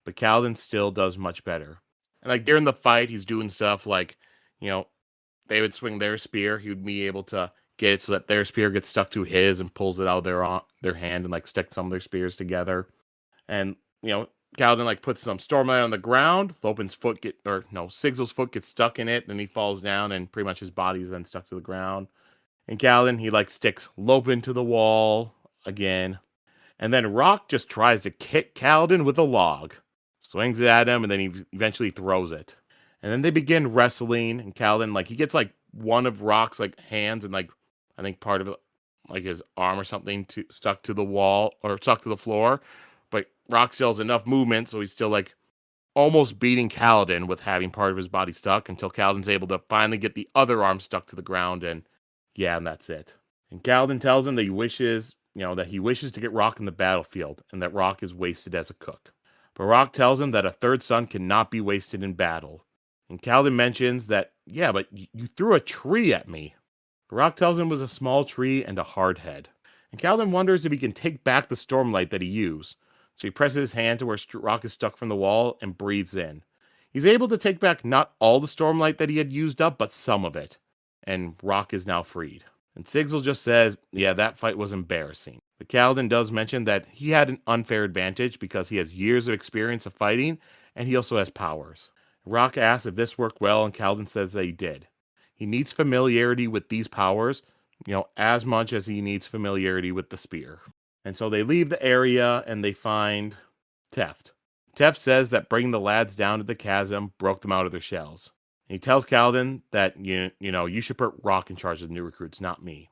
But Kaladin still does much better. And like during the fight, he's doing stuff like, they would swing their spear. He would be able to get it so that their spear gets stuck to his and pulls it out of their hand and like stick some of their spears together. And, Kaladin like puts some Stormlight on the ground. Sigzil's foot gets stuck in it. Then he falls down and pretty much his body is then stuck to the ground. And Kaladin, he like sticks Lopin to the wall again. And then Rock just tries to kick Kaladin with a log. Swings it at him and then he eventually throws it. And then they begin wrestling, and Kaladin, like, he gets, like, one of Rock's, like, hands and, like, I think part of, like, his arm or something stuck to the wall, or stuck to the floor. But Rock still has enough movement, so he's still, like, almost beating Kaladin with having part of his body stuck, until Kaladin's able to finally get the other arm stuck to the ground, and that's it. And Kaladin tells him that he wishes that he wishes to get Rock in the battlefield and that Rock is wasted as a cook. But Rock tells him that a third son cannot be wasted in battle. And Kaladin mentions that, yeah, but you threw a tree at me. But Rock tells him it was a small tree and a hard head. And Kaladin wonders if he can take back the stormlight that he used. So he presses his hand to where Rock is stuck from the wall and breathes in. He's able to take back not all the stormlight that he had used up, but some of it. And Rock is now freed. And Sigil just says, yeah, that fight was embarrassing. But Kaladin does mention that he had an unfair advantage because he has years of experience of fighting, and he also has powers. Rock asks if this worked well, and Kaladin says that he did. He needs familiarity with these powers, as much as he needs familiarity with the spear. And so they leave the area, and they find Teft. Teft says that bringing the lads down to the chasm broke them out of their shells. And he tells Kaladin that, you should put Rock in charge of the new recruits, not me.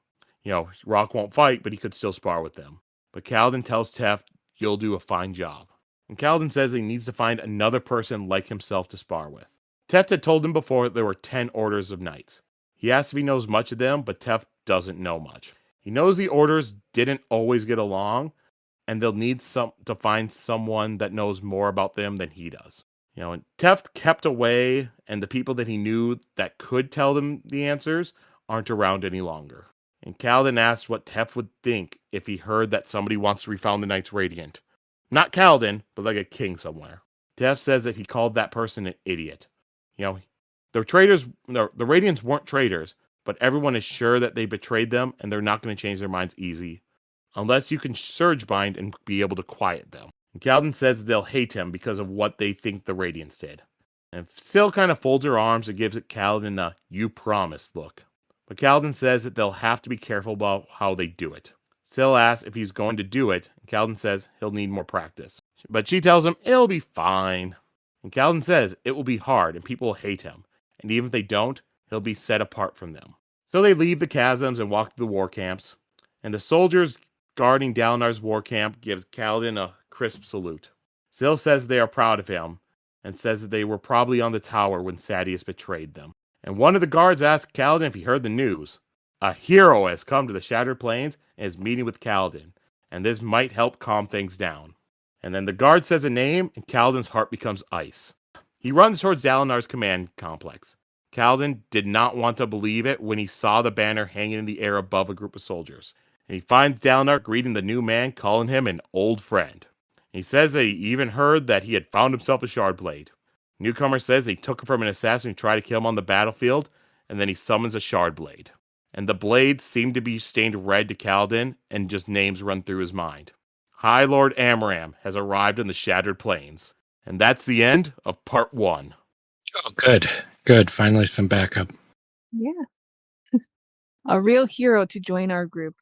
Rock won't fight, but he could still spar with them. But Kaladin tells Teft, you'll do a fine job. And Kaladin says he needs to find another person like himself to spar with. Teft had told him before that there were 10 orders of knights. He asks if he knows much of them, but Teft doesn't know much. He knows the orders didn't always get along, and they'll need to find someone that knows more about them than he does. And Teft kept away, and the people that he knew that could tell them the answers aren't around any longer. And Kaladin asks what Teft would think if he heard that somebody wants to refound the Knights Radiant. Not Kaladin, but like a king somewhere. Teft says that he called that person an idiot. The traitors, the Radiants weren't traitors, but everyone is sure that they betrayed them, and they're not going to change their minds easy. Unless you can surge bind and be able to quiet them. And Kaladin says that they'll hate him because of what they think the Radiants did. And still kind of folds her arms and gives it Kaladin a you promised look. But Kaladin says that they'll have to be careful about how they do it. Syl asks if he's going to do it, and Kaladin says he'll need more practice. But she tells him it'll be fine. And Kaladin says it will be hard and people will hate him. And even if they don't, he'll be set apart from them. So they leave the chasms and walk to the war camps. And the soldiers guarding Dalinar's war camp gives Kaladin a crisp salute. Syl says they are proud of him, and says that they were probably on the tower when Sadeas betrayed them. And one of the guards asks Kaladin if he heard the news. A hero has come to the Shattered Plains and is meeting with Kaladin, and this might help calm things down. And then the guard says a name, and Kaladin's heart becomes ice. He runs towards Dalinar's command complex. Kaladin did not want to believe it when he saw the banner hanging in the air above a group of soldiers. And he finds Dalinar greeting the new man, calling him an old friend. He says that he even heard that he had found himself a shard blade. Newcomer says he took it from an assassin who tried to kill him on the battlefield, and then he summons a shard blade. And the blades seem to be stained red to Kaladin, and just names run through his mind. High Lord Amaram has arrived in the Shattered Plains. And that's the end of part 1. Oh, good. Good. Finally some backup. Yeah. A real hero to join our group.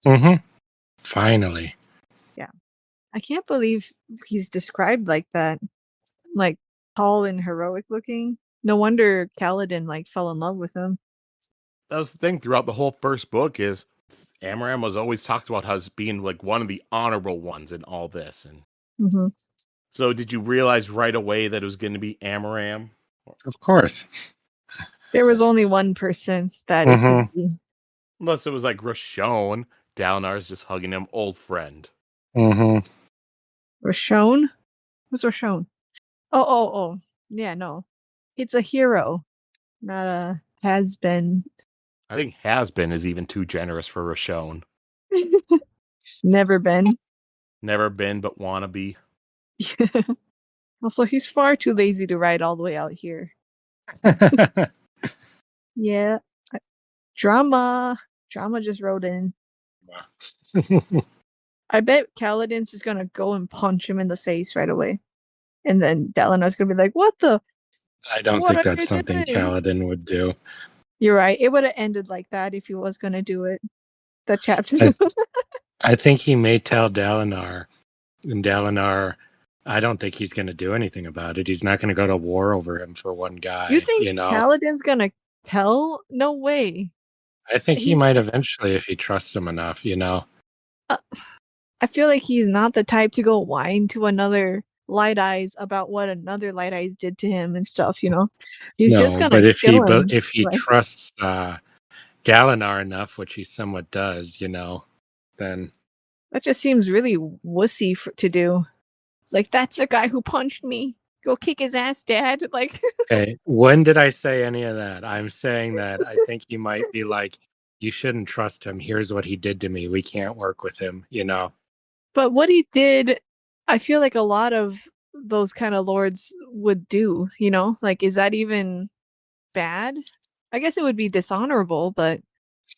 Mm-hmm. Finally. Yeah. I can't believe he's described like that. Like, tall and heroic looking. No wonder Kaladin, fell in love with him. That was the thing throughout the whole first book is Amaram was always talked about as being, one of the honorable ones in all this. And Mm-hmm. so did you realize right away that it was going to be Amaram? Of course. There was only one person that it could be. Unless it was like Rashon. Dalinar's just hugging him, old friend. Mm-hmm. Rashon? Who's Rashon? Oh. Yeah, no. It's a hero, not a has-been. I think has-been is even too generous for Rashon. Never been. Never been, but wanna be. Also, he's far too lazy to ride all the way out here. Yeah. Drama. Drama just rode in. I bet Kaladin's just gonna go and punch him in the face right away. And then Dalinar's gonna be like, what the? I don't What think are that's you something doing? Kaladin would do. You're right. It would have ended like that if he was gonna do it. That chapter. I think he may tell Dalinar. And Dalinar, I don't think he's going to do anything about it. He's not going to go to war over him for one guy. You think Kaladin's gonna tell? No way. I think he might eventually if he trusts him enough, I feel like he's not the type to go whine to another Light Eyes about what another Light Eyes did to him and stuff, He's just gonna but if kill he him. trusts Dalinar enough, which he somewhat does, then That just seems really wussy to do. It's like, that's the guy who punched me. Go kick his ass, Dad. Like, Okay, when did I say any of that? I'm saying that I think he might be like, you shouldn't trust him. Here's what he did to me. We can't work with him, you know? but what he did, I feel like a lot of those kind of lords would do, you know? Like, is that even bad? I guess it would be dishonorable, but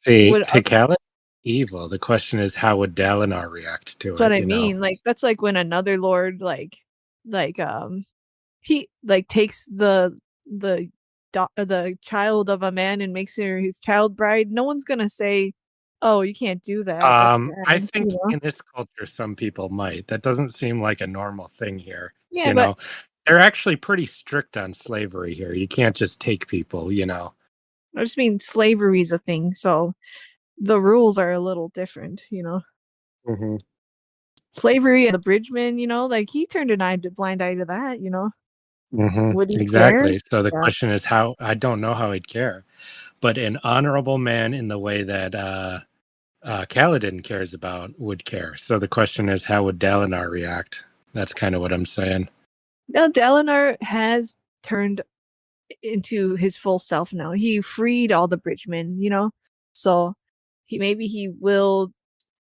See, would to Kaladin, evil. The question is, how would Dalinar react to that's what it, I you know? mean. Like, that's like when another lord like he like takes the child of a man and makes her his child bride. No one's gonna say, "Oh, you can't do that. That's I bad." think in this culture, some people might. That doesn't seem like a normal thing here, Yeah, you but know? They're actually pretty strict on slavery here. You can't just take people, you know? I just mean slavery is a thing, so the rules are a little different, you know. Mm-hmm. Slavery and the bridgeman, you know, like he turned blind eye to that, you know. Would he care? Exactly. So the Yeah. question is how I don't know how he'd care, but an honorable man in the way that Kaladin cares about would care. So the question is, how would Dalinar react? That's kind of what I'm saying. Now Dalinar has turned into his full self now. He freed all the bridgemen, you know. So he will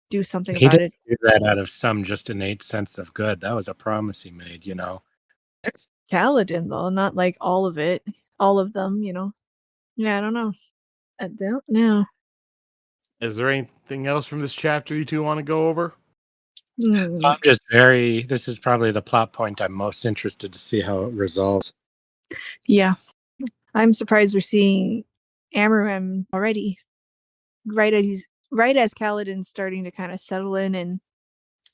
do something He about didn't it. do that out of some just innate sense of good. That was a promise he made, you know. Kaladin though, not like all of it, all of them, you know. Yeah, I don't know. I don't know. Is there anything else from this chapter you two want to go over? I'm just very. This is probably the plot point I'm most interested to see how it resolves. Yeah, I'm surprised we're seeing Amaram already. Right as Kaladin's starting to kind of settle in and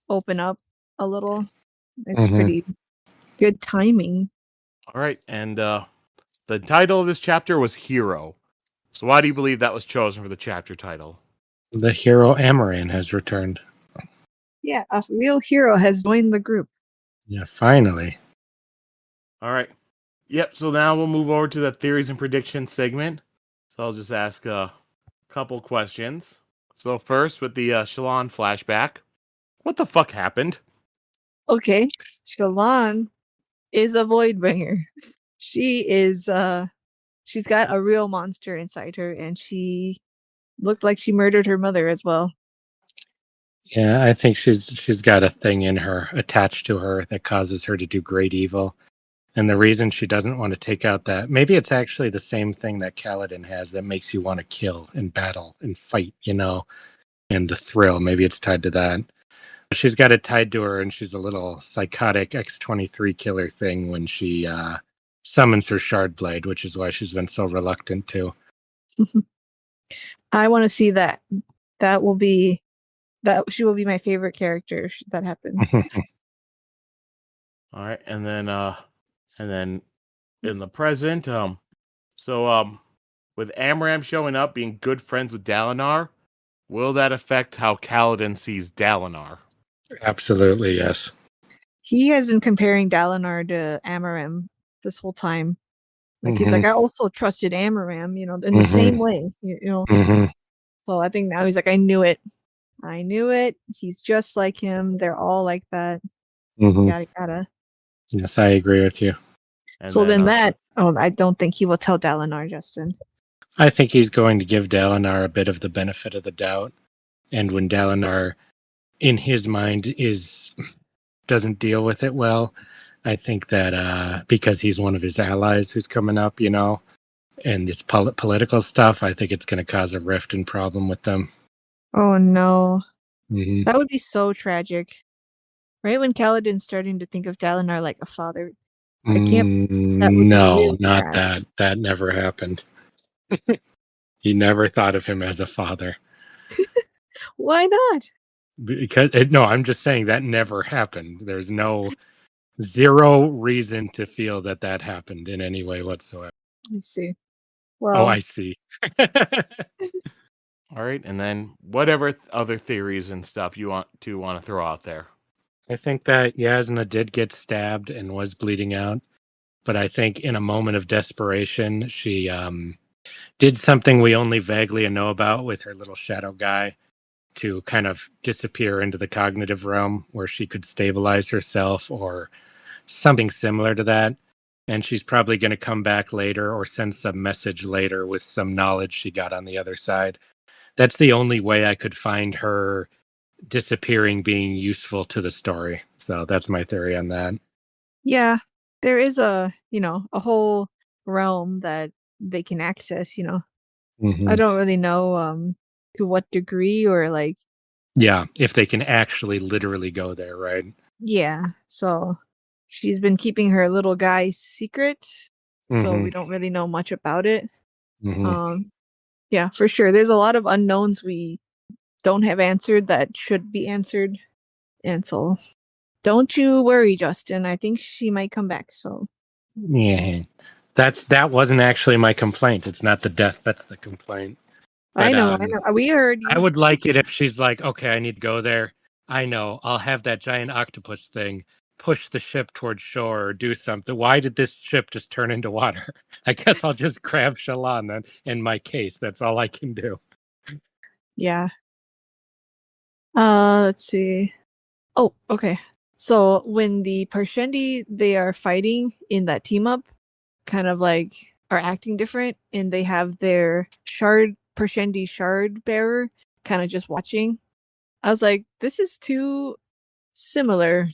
open up a little. It's pretty good timing. All right, and the title of this chapter was Hero. So why do you believe that was chosen for the chapter title? The hero Amaran has returned. Yeah, a real hero has joined the group. Yeah, finally. All right. Yep, so now we'll move over to the theories and predictions segment. So I'll just ask a couple questions. So first, with the Shallan flashback, what the fuck happened? Okay, Shallan is a Voidbringer. She is she's got a real monster inside her, and she looked like she murdered her mother as well. Yeah, I think she's got a thing in her attached to her that causes her to do great evil. And the reason she doesn't want to take out that maybe it's actually the same thing that Kaladin has that makes you want to kill and battle and fight, you know, and the thrill. Maybe it's tied to that. She's got it tied to her, and she's a little psychotic X-23 killer thing when she summons her shard blade, which is why she's been so reluctant to. I want to see that. That will be she will be my favorite character if that happens. All right, and then in the present, with Amram showing up, being good friends with Dalinar, will that affect how Kaladin sees Dalinar? Absolutely, yes. He has been comparing Dalinar to Amaram this whole time. Like he's like, I also trusted Amaram, you know, in the same way, you know. So I think now he's like, I knew it. I knew it. He's just like him. They're all like that. Yada. Yes, I agree with you. And so then I don't think he will tell Dalinar, Justin. I think he's going to give Dalinar a bit of the benefit of the doubt. And when Dalinar, in his mind, doesn't deal with it well, I think that because he's one of his allies who's coming up, you know, and it's political stuff, I think it's going to cause a rift and problem with them. Oh no. That would be so tragic. Right when Kaladin's starting to think of Dalinar like a father. I can't. That would be really not sad. that. That never happened. He never thought of him as a father. Why not? Because no, I'm just saying that never happened. There's zero reason to feel that happened in any way whatsoever. I see. Well, I see. All right, and then whatever other theories and stuff you want to throw out there. I think that Jasnah did get stabbed and was bleeding out, but I think in a moment of desperation, she did something we only vaguely know about with her little shadow guy, to kind of disappear into the cognitive realm where she could stabilize herself or something similar to that. And she's probably going to come back later or send some message later with some knowledge she got on the other side. That's the only way I could find her disappearing being useful to the story. So that's my theory on that. Yeah, there is a whole realm that they can access. I don't really know to what degree or like. Yeah, if they can actually literally go there, right? Yeah, so she's been keeping her little guy secret, so we don't really know much about it. Yeah, for sure. There's a lot of unknowns we don't have answered that should be answered, and so don't you worry, Justin. I think she might come back. So yeah, that wasn't actually my complaint. It's not the death that's the complaint. But, I know. We heard you. I would like it if she's like, okay, I need to go there. I know. I'll have that giant octopus thing push the ship towards shore or do something. Why did this ship just turn into water? I guess I'll just grab Shallan then in my case. That's all I can do. Yeah. Let's see. Oh, okay. So when the Parshendi they are fighting in that team up, kind of like are acting different, and they have their Parshendi shard bearer kind of just watching. I was like, this is too similar.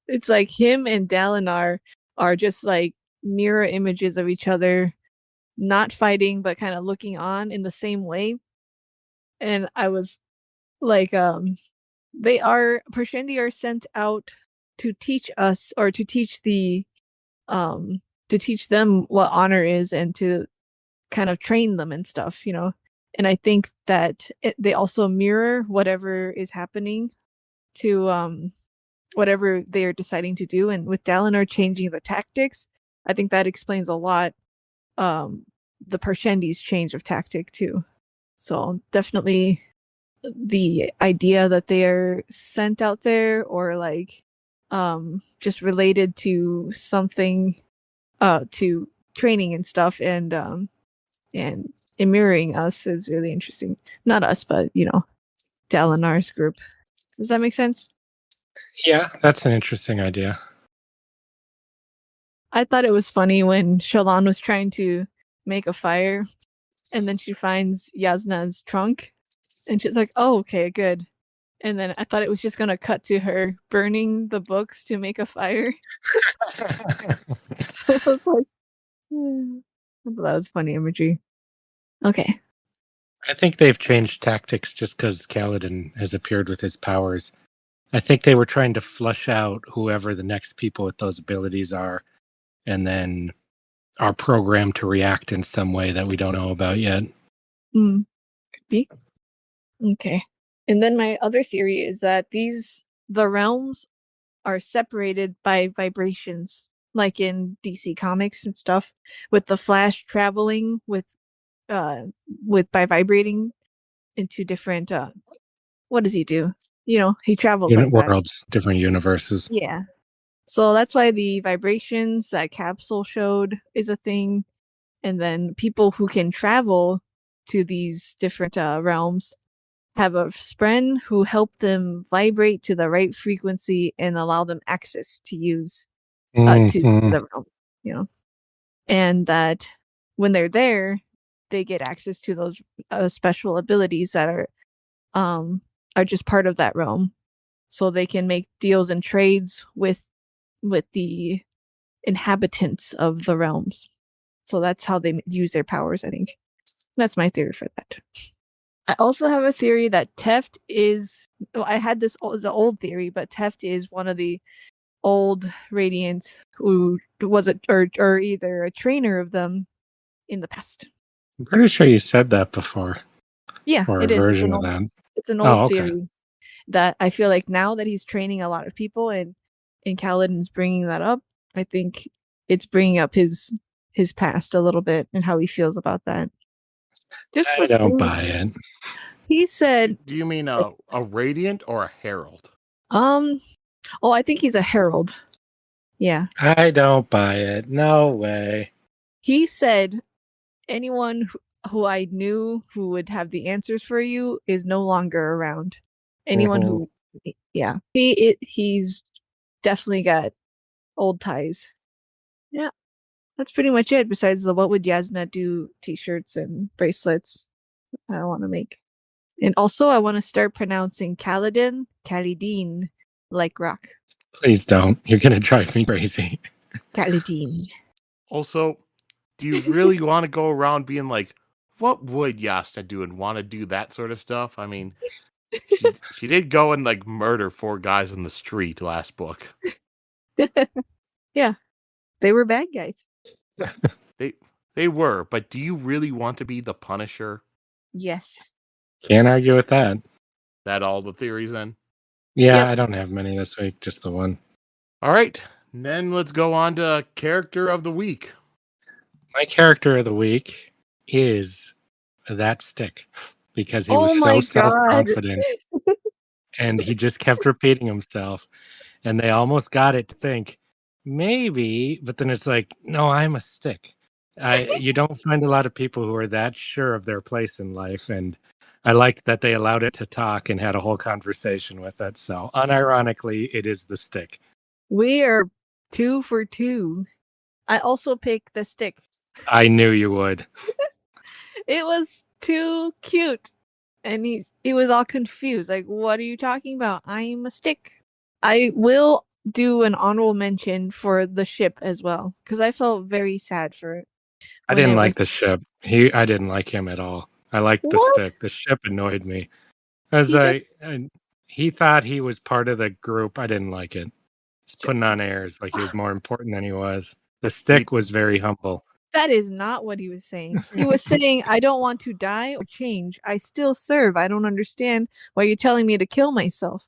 It's like him and Dalinar are just like mirror images of each other, not fighting but kind of looking on in the same way. And I was like, Parshendi are sent out to teach us or to teach to teach them what honor is and to kind of train them and stuff, And I think that they also mirror whatever is happening to whatever they are deciding to do. And with Dalinar changing the tactics, I think that explains a lot the Parshendi's change of tactic too. So definitely the idea that they are sent out there or like just related to something to training and stuff and mirroring us is really interesting. Not us, but Dalinar's group. Does that make sense? Yeah, that's an interesting idea. I thought it was funny when Shallan was trying to make a fire and then she finds Jasnah's trunk and she's like, oh, okay, good. And then I thought it was just going to cut to her burning the books to make a fire. So I was like, I thought that was funny imagery. Okay. I think they've changed tactics just because Kaladin has appeared with his powers. I think they were trying to flush out whoever the next people with those abilities are, and then are programmed to react in some way that we don't know about yet. Could be. Okay. And then my other theory is that the realms are separated by vibrations, like in DC Comics and stuff, with the Flash traveling by vibrating into different what does he do? He travels like worlds, different universes. Yeah. So that's why the vibrations that Capsule showed is a thing. And then people who can travel to these different realms have a spren who help them vibrate to the right frequency and allow them access to use to the realm, and that when they're there, they get access to those special abilities that are just part of that realm, so they can make deals and trades with the inhabitants of the realms. So that's how they use their powers, I think. That's my theory for that. I also have a theory that Teft is... Well, I had this as an old theory, but Teft is one of the old Radiants who was or either a trainer of them in the past. I'm pretty sure you said that before. Yeah, or it a is. version of that. It's an old theory that I feel like now that he's training a lot of people and Kaladin's bringing that up, I think it's bringing up his past a little bit and how he feels about that. I don't buy it. He said... Do you mean a Radiant or a Herald? I think he's a Herald. Yeah. I don't buy it. No way. He said anyone who I knew who would have the answers for you is no longer around. Anyone who, yeah, he's definitely got old ties. Yeah, that's pretty much it. Besides the "What would Jasnah do" T-shirts and bracelets, I want to make. And also, I want to start pronouncing Kaladin, like rock. Please don't. You're going to drive me crazy. Kaladin. Also, do you really want to go around being like, what would Jasnah do and want to do that sort of stuff? I mean, she did go and like murder 4 guys in the street last book. Yeah, they were bad guys. They were, but do you really want to be the Punisher? Yes. Can't argue with that. That all the theories then? Yeah, Yep. I don't have many this week, just the one. All right, then let's go on to character of the week. My character of the week is that stick because he was so self-confident and he just kept repeating himself, and they almost got it to think maybe, but then it's like, no, I'm a stick. You don't find a lot of people who are that sure of their place in life, and I liked that they allowed it to talk and had a whole conversation with it. So unironically, it is the stick. We are 2 for 2. I also picked the stick. I knew you would. It was too cute. And he was all confused. Like, what are you talking about? I'm a stick. I will do an honorable mention for the ship as well, because I felt very sad for it. I didn't like the ship. I didn't like him at all. I liked the stick. The ship annoyed me. He thought he was part of the group. I didn't like it. He's putting on airs like he was more important than he was. The stick was very humble. That is not what he was saying. He was saying, I don't want to die or change. I still serve. I don't understand why you're telling me to kill myself.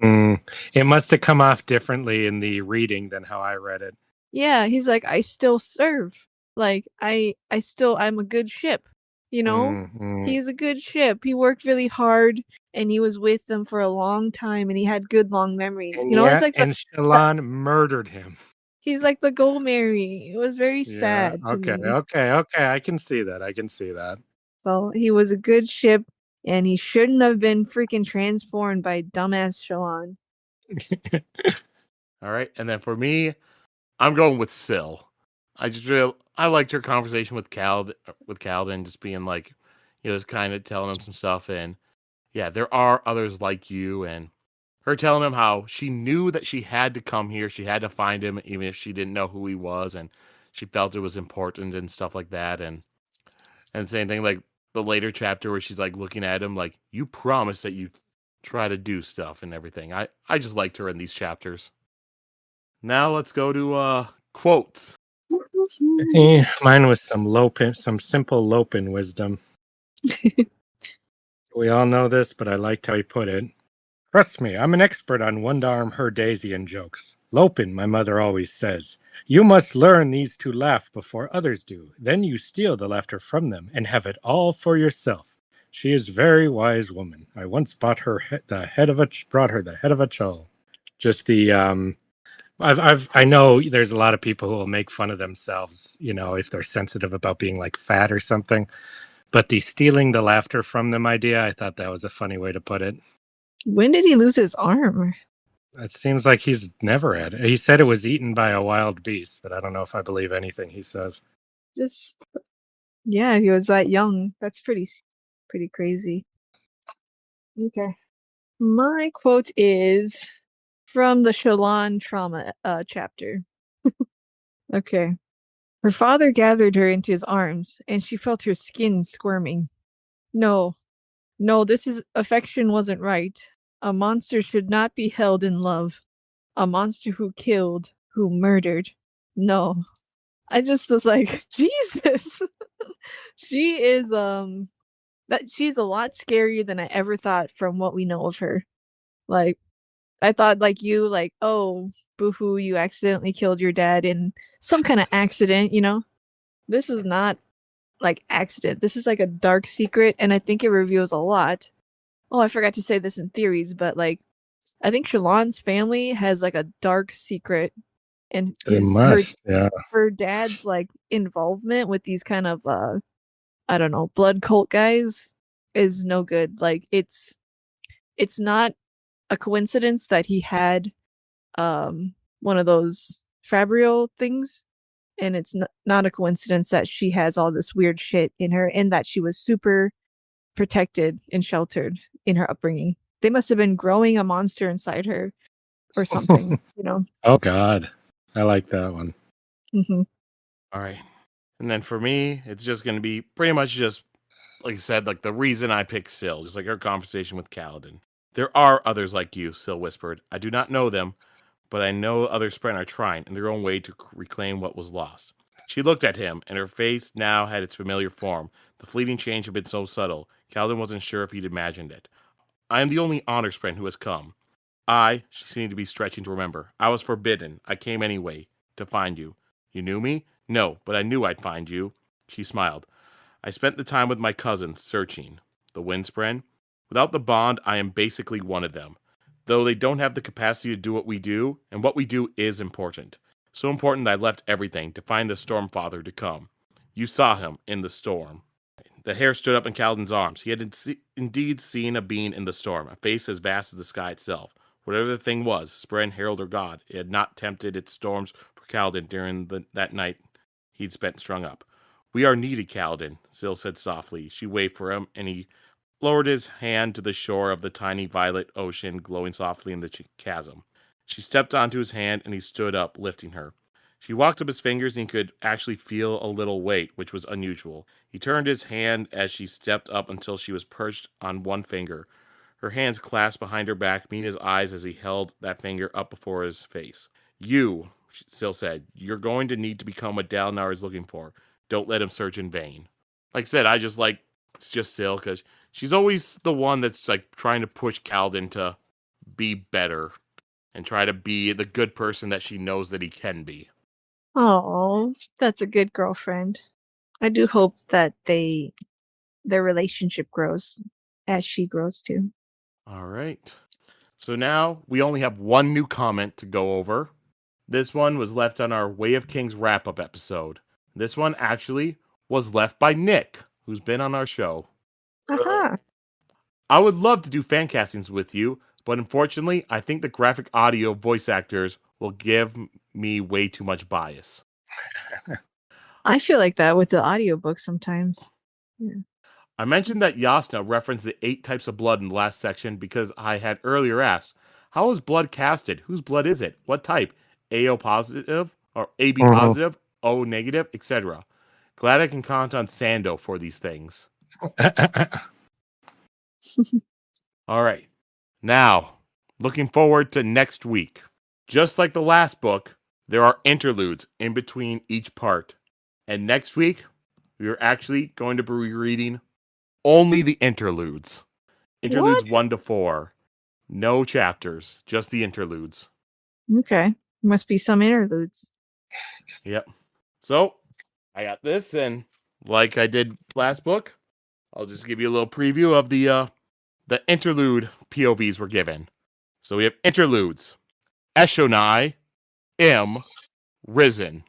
It must have come off differently in the reading than how I read it. Yeah, he's like, I still serve. Like, I'm a good ship. You know? He's a good ship. He worked really hard and he was with them for a long time and he had good long memories. And you know, it's like Shallan murdered him. He's like the Go-Mary. It was very sad to me. Okay. I can see that. So he was a good ship, and he shouldn't have been freaking transformed by dumbass Shallan. All right, and then for me, I'm going with Syl. I liked her conversation with Kaladin, just being like, just kind of telling him some stuff, and yeah, there are others like you, and her telling him how she knew that she had to come here, she had to find him, even if she didn't know who he was, and she felt it was important and stuff like that, and same thing like the later chapter where she's like looking at him like, you promised that you try to do stuff and everything. I just liked her in these chapters. Now let's go to quotes. Mine was some simple Lopin wisdom. We all know this, but I liked how he put it. Trust me, I'm an expert on one-arm Herdasian jokes. Lopin, my mother always says, you must learn these to laugh before others do. Then you steal the laughter from them and have it all for yourself. She is a very wise woman. I once brought her the head of a chol. Just the I know there's a lot of people who will make fun of themselves, if they're sensitive about being like fat or something. But the stealing the laughter from them idea, I thought that was a funny way to put it. When did he lose his arm? It seems like he's never had it. He said it was eaten by a wild beast, but I don't know if I believe anything he says. Yeah, he was that young. That's pretty crazy. Okay. My quote is from the Shallan trauma chapter. Okay. Her father gathered her into his arms, and she felt her skin squirming. No, affection wasn't right. A monster should not be held in love. A monster who killed, who murdered. No. I just was like, Jesus. She is she's a lot scarier than I ever thought from what we know of her. Like, I thought like you, like, oh, boo-hoo, you accidentally killed your dad in some kind of accident, This was not like accident. This is like a dark secret, and I think it reveals a lot. Oh, I forgot to say this in theories, but like, I think Shallan's family has like a dark secret, and her dad's like involvement with these kind of I don't know, blood cult guys is no good. Like it's not a coincidence that he had one of those Fabrio things, and it's not a coincidence that she has all this weird shit in her, and that she was super protected and sheltered in her upbringing. They must have been growing a monster inside her or something, you know. Oh God, I like that one. Mm-hmm. All right. And then for me, it's just going to be pretty much just, like I said, like the reason I picked Syl, just like our conversation with Kaladin. There are others like you, Syl whispered. I do not know them, but I know other Spren are trying in their own way to reclaim what was lost. She looked at him, and her face now had its familiar form. The fleeting change had been so subtle, Kaladin wasn't sure if he'd imagined it. I am the only honor Spren who has come. She seemed to be stretching to remember. I was forbidden. I came anyway, to find you. You knew me? No, but I knew I'd find you. She smiled. I spent the time with my cousins, searching. The Windspren? Without the bond, I am basically one of them. Though they don't have the capacity to do what we do, and what we do is important. So important that I left everything to find the Stormfather to come. You saw him in the storm. The hair stood up in Kaladin's arms. He had indeed seen a being in the storm, a face as vast as the sky itself. Whatever the thing was, Spren, Herald, or God, it had not tempted its storms for Kaladin during that night he'd spent strung up. We are needed, Kaladin, Syl said softly. She waved for him, and he lowered his hand to the shore of the tiny violet ocean glowing softly in the chasm. She stepped onto his hand, and he stood up, lifting her. She walked up his fingers, and he could actually feel a little weight, which was unusual. He turned his hand as she stepped up until she was perched on one finger. Her hands clasped behind her back, meeting his eyes as he held that finger up before his face. You, Syl said, you're going to need to become what Dalinar is looking for. Don't let him search in vain. Like I said, it's just Syl, because she's always the one that's like trying to push Kaladin to be better and try to be the good person that she knows that he can be. Oh, that's a good girlfriend. I do hope that their relationship grows as she grows too. All right. So now we only have one new comment to go over. This one was left on our Way of Kings wrap-up episode. This one actually was left by Nick, who's been on our show. Uh-huh. I would love to do fan castings with you, but unfortunately, I think the graphic audio voice actors will give me way too much bias. I feel like that with the audiobook sometimes. Yeah. I mentioned that Jasnah referenced the 8 types of blood in the last section because I had earlier asked, how is blood casted? Whose blood is it? What type? AO positive or AB positive, O negative, etc. Glad I can count on Sando for these things. All right. Now, looking forward to next week. Just like the last book, there are interludes in between each part. And next week, we are actually going to be reading only the interludes. Interludes 1 to 4. No chapters, just the interludes. Okay. Must be some interludes. Yep. So, I got this, and like I did last book, I'll just give you a little preview of the interlude POVs we're given. So we have interludes. Eshonai, Risen.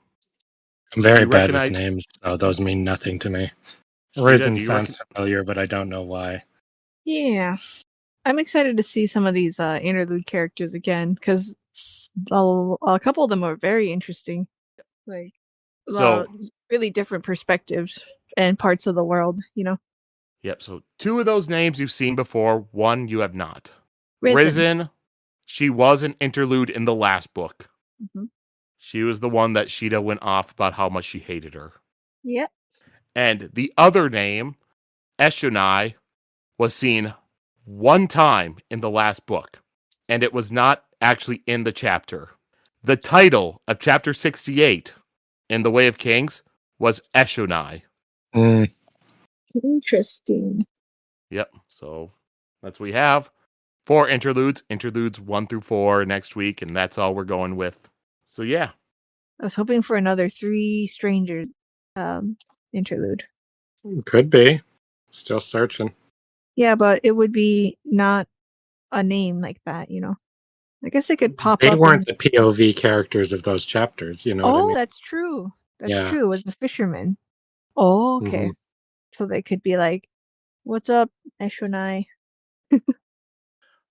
I'm very bad with names, so those mean nothing to me. Sheta, Risen sounds familiar, but I don't know why. Yeah. I'm excited to see some of these interlude characters again, because a couple of them are very interesting. Like, really different perspectives and parts of the world, you know? Yep, so 2 of those names you've seen before, 1 you have not. Risen. She was an interlude in the last book. Mm-hmm. She was the one that Sheta went off about how much she hated her. Yep. And the other name, Eshonai, was seen 1 time in the last book. And it was not actually in the chapter. The title of chapter 68 in The Way of Kings was Eshonai. Interesting. Yep, so that's what we have. 4 interludes 1 through 4 next week, and that's all we're going with. So yeah. I was hoping for another 3 strangers interlude. Could be. Still searching. Yeah, but it would be not a name like that, you know. I guess they could pop up. They weren't the POV characters of those chapters, you know what I mean? That's true. That's true. It was the fisherman. Oh, okay. Mm-hmm. so they could be like, "What's up, Eshonai?"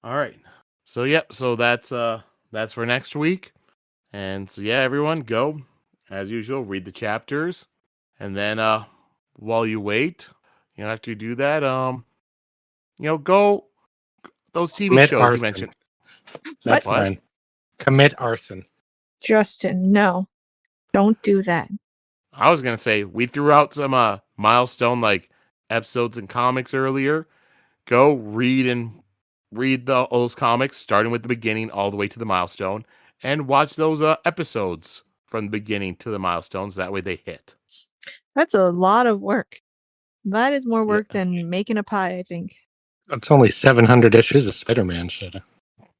All right. So so that's for next week. And so yeah, everyone go as usual, read the chapters, and then while you wait, after you do that, go those TV Commit shows arson. you mentioned. That's What? fine. Commit arson. Justin, no, don't do that. I was gonna say we threw out some milestone like episodes and comics earlier. Go read those comics, starting with the beginning all the way to the milestone, and watch those episodes from the beginning to the milestones. That way they hit. That's a lot of work. That is more work Yeah. than making a pie, I think. It's only 700 issues of Spider-Man shit.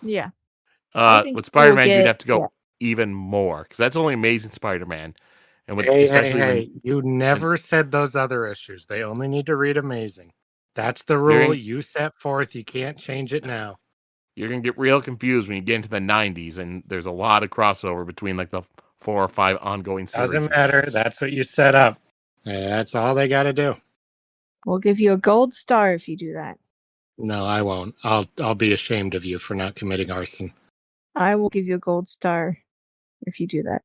Yeah. I think With Spider-Man, we'll you'd get- have to go even more because that's only Amazing Spider-Man, and with Hey, especially hey, you never said those other issues. They only need to read Amazing. That's the You're rule in- you set forth. You can't change it now. you're gonna get real confused when you get into the 90s, and there's a lot of crossover between like the 4 or 5 ongoing series. Doesn't matter. That's what you set up. That's all they got to do. We'll give you a gold star if you do that. No, I won't. I'll be ashamed of you for not committing arson. I will give you a gold star if you do that.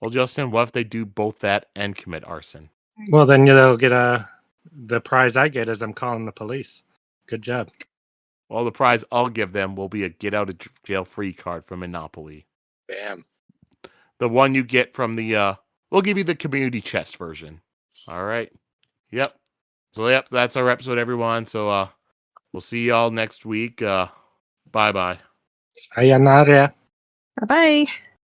Well, Justin, what if they do both that and commit arson? Well, then they'll get the prize I get is I'm calling the police. Good job. Well, the prize I'll give them will be a get out of jail free card from Monopoly. Bam. The one you get from the we'll give you the community chest version. All right. Yep. So that's our episode, everyone. So we'll see y'all next week. Bye-bye. Sayonara. Bye bye.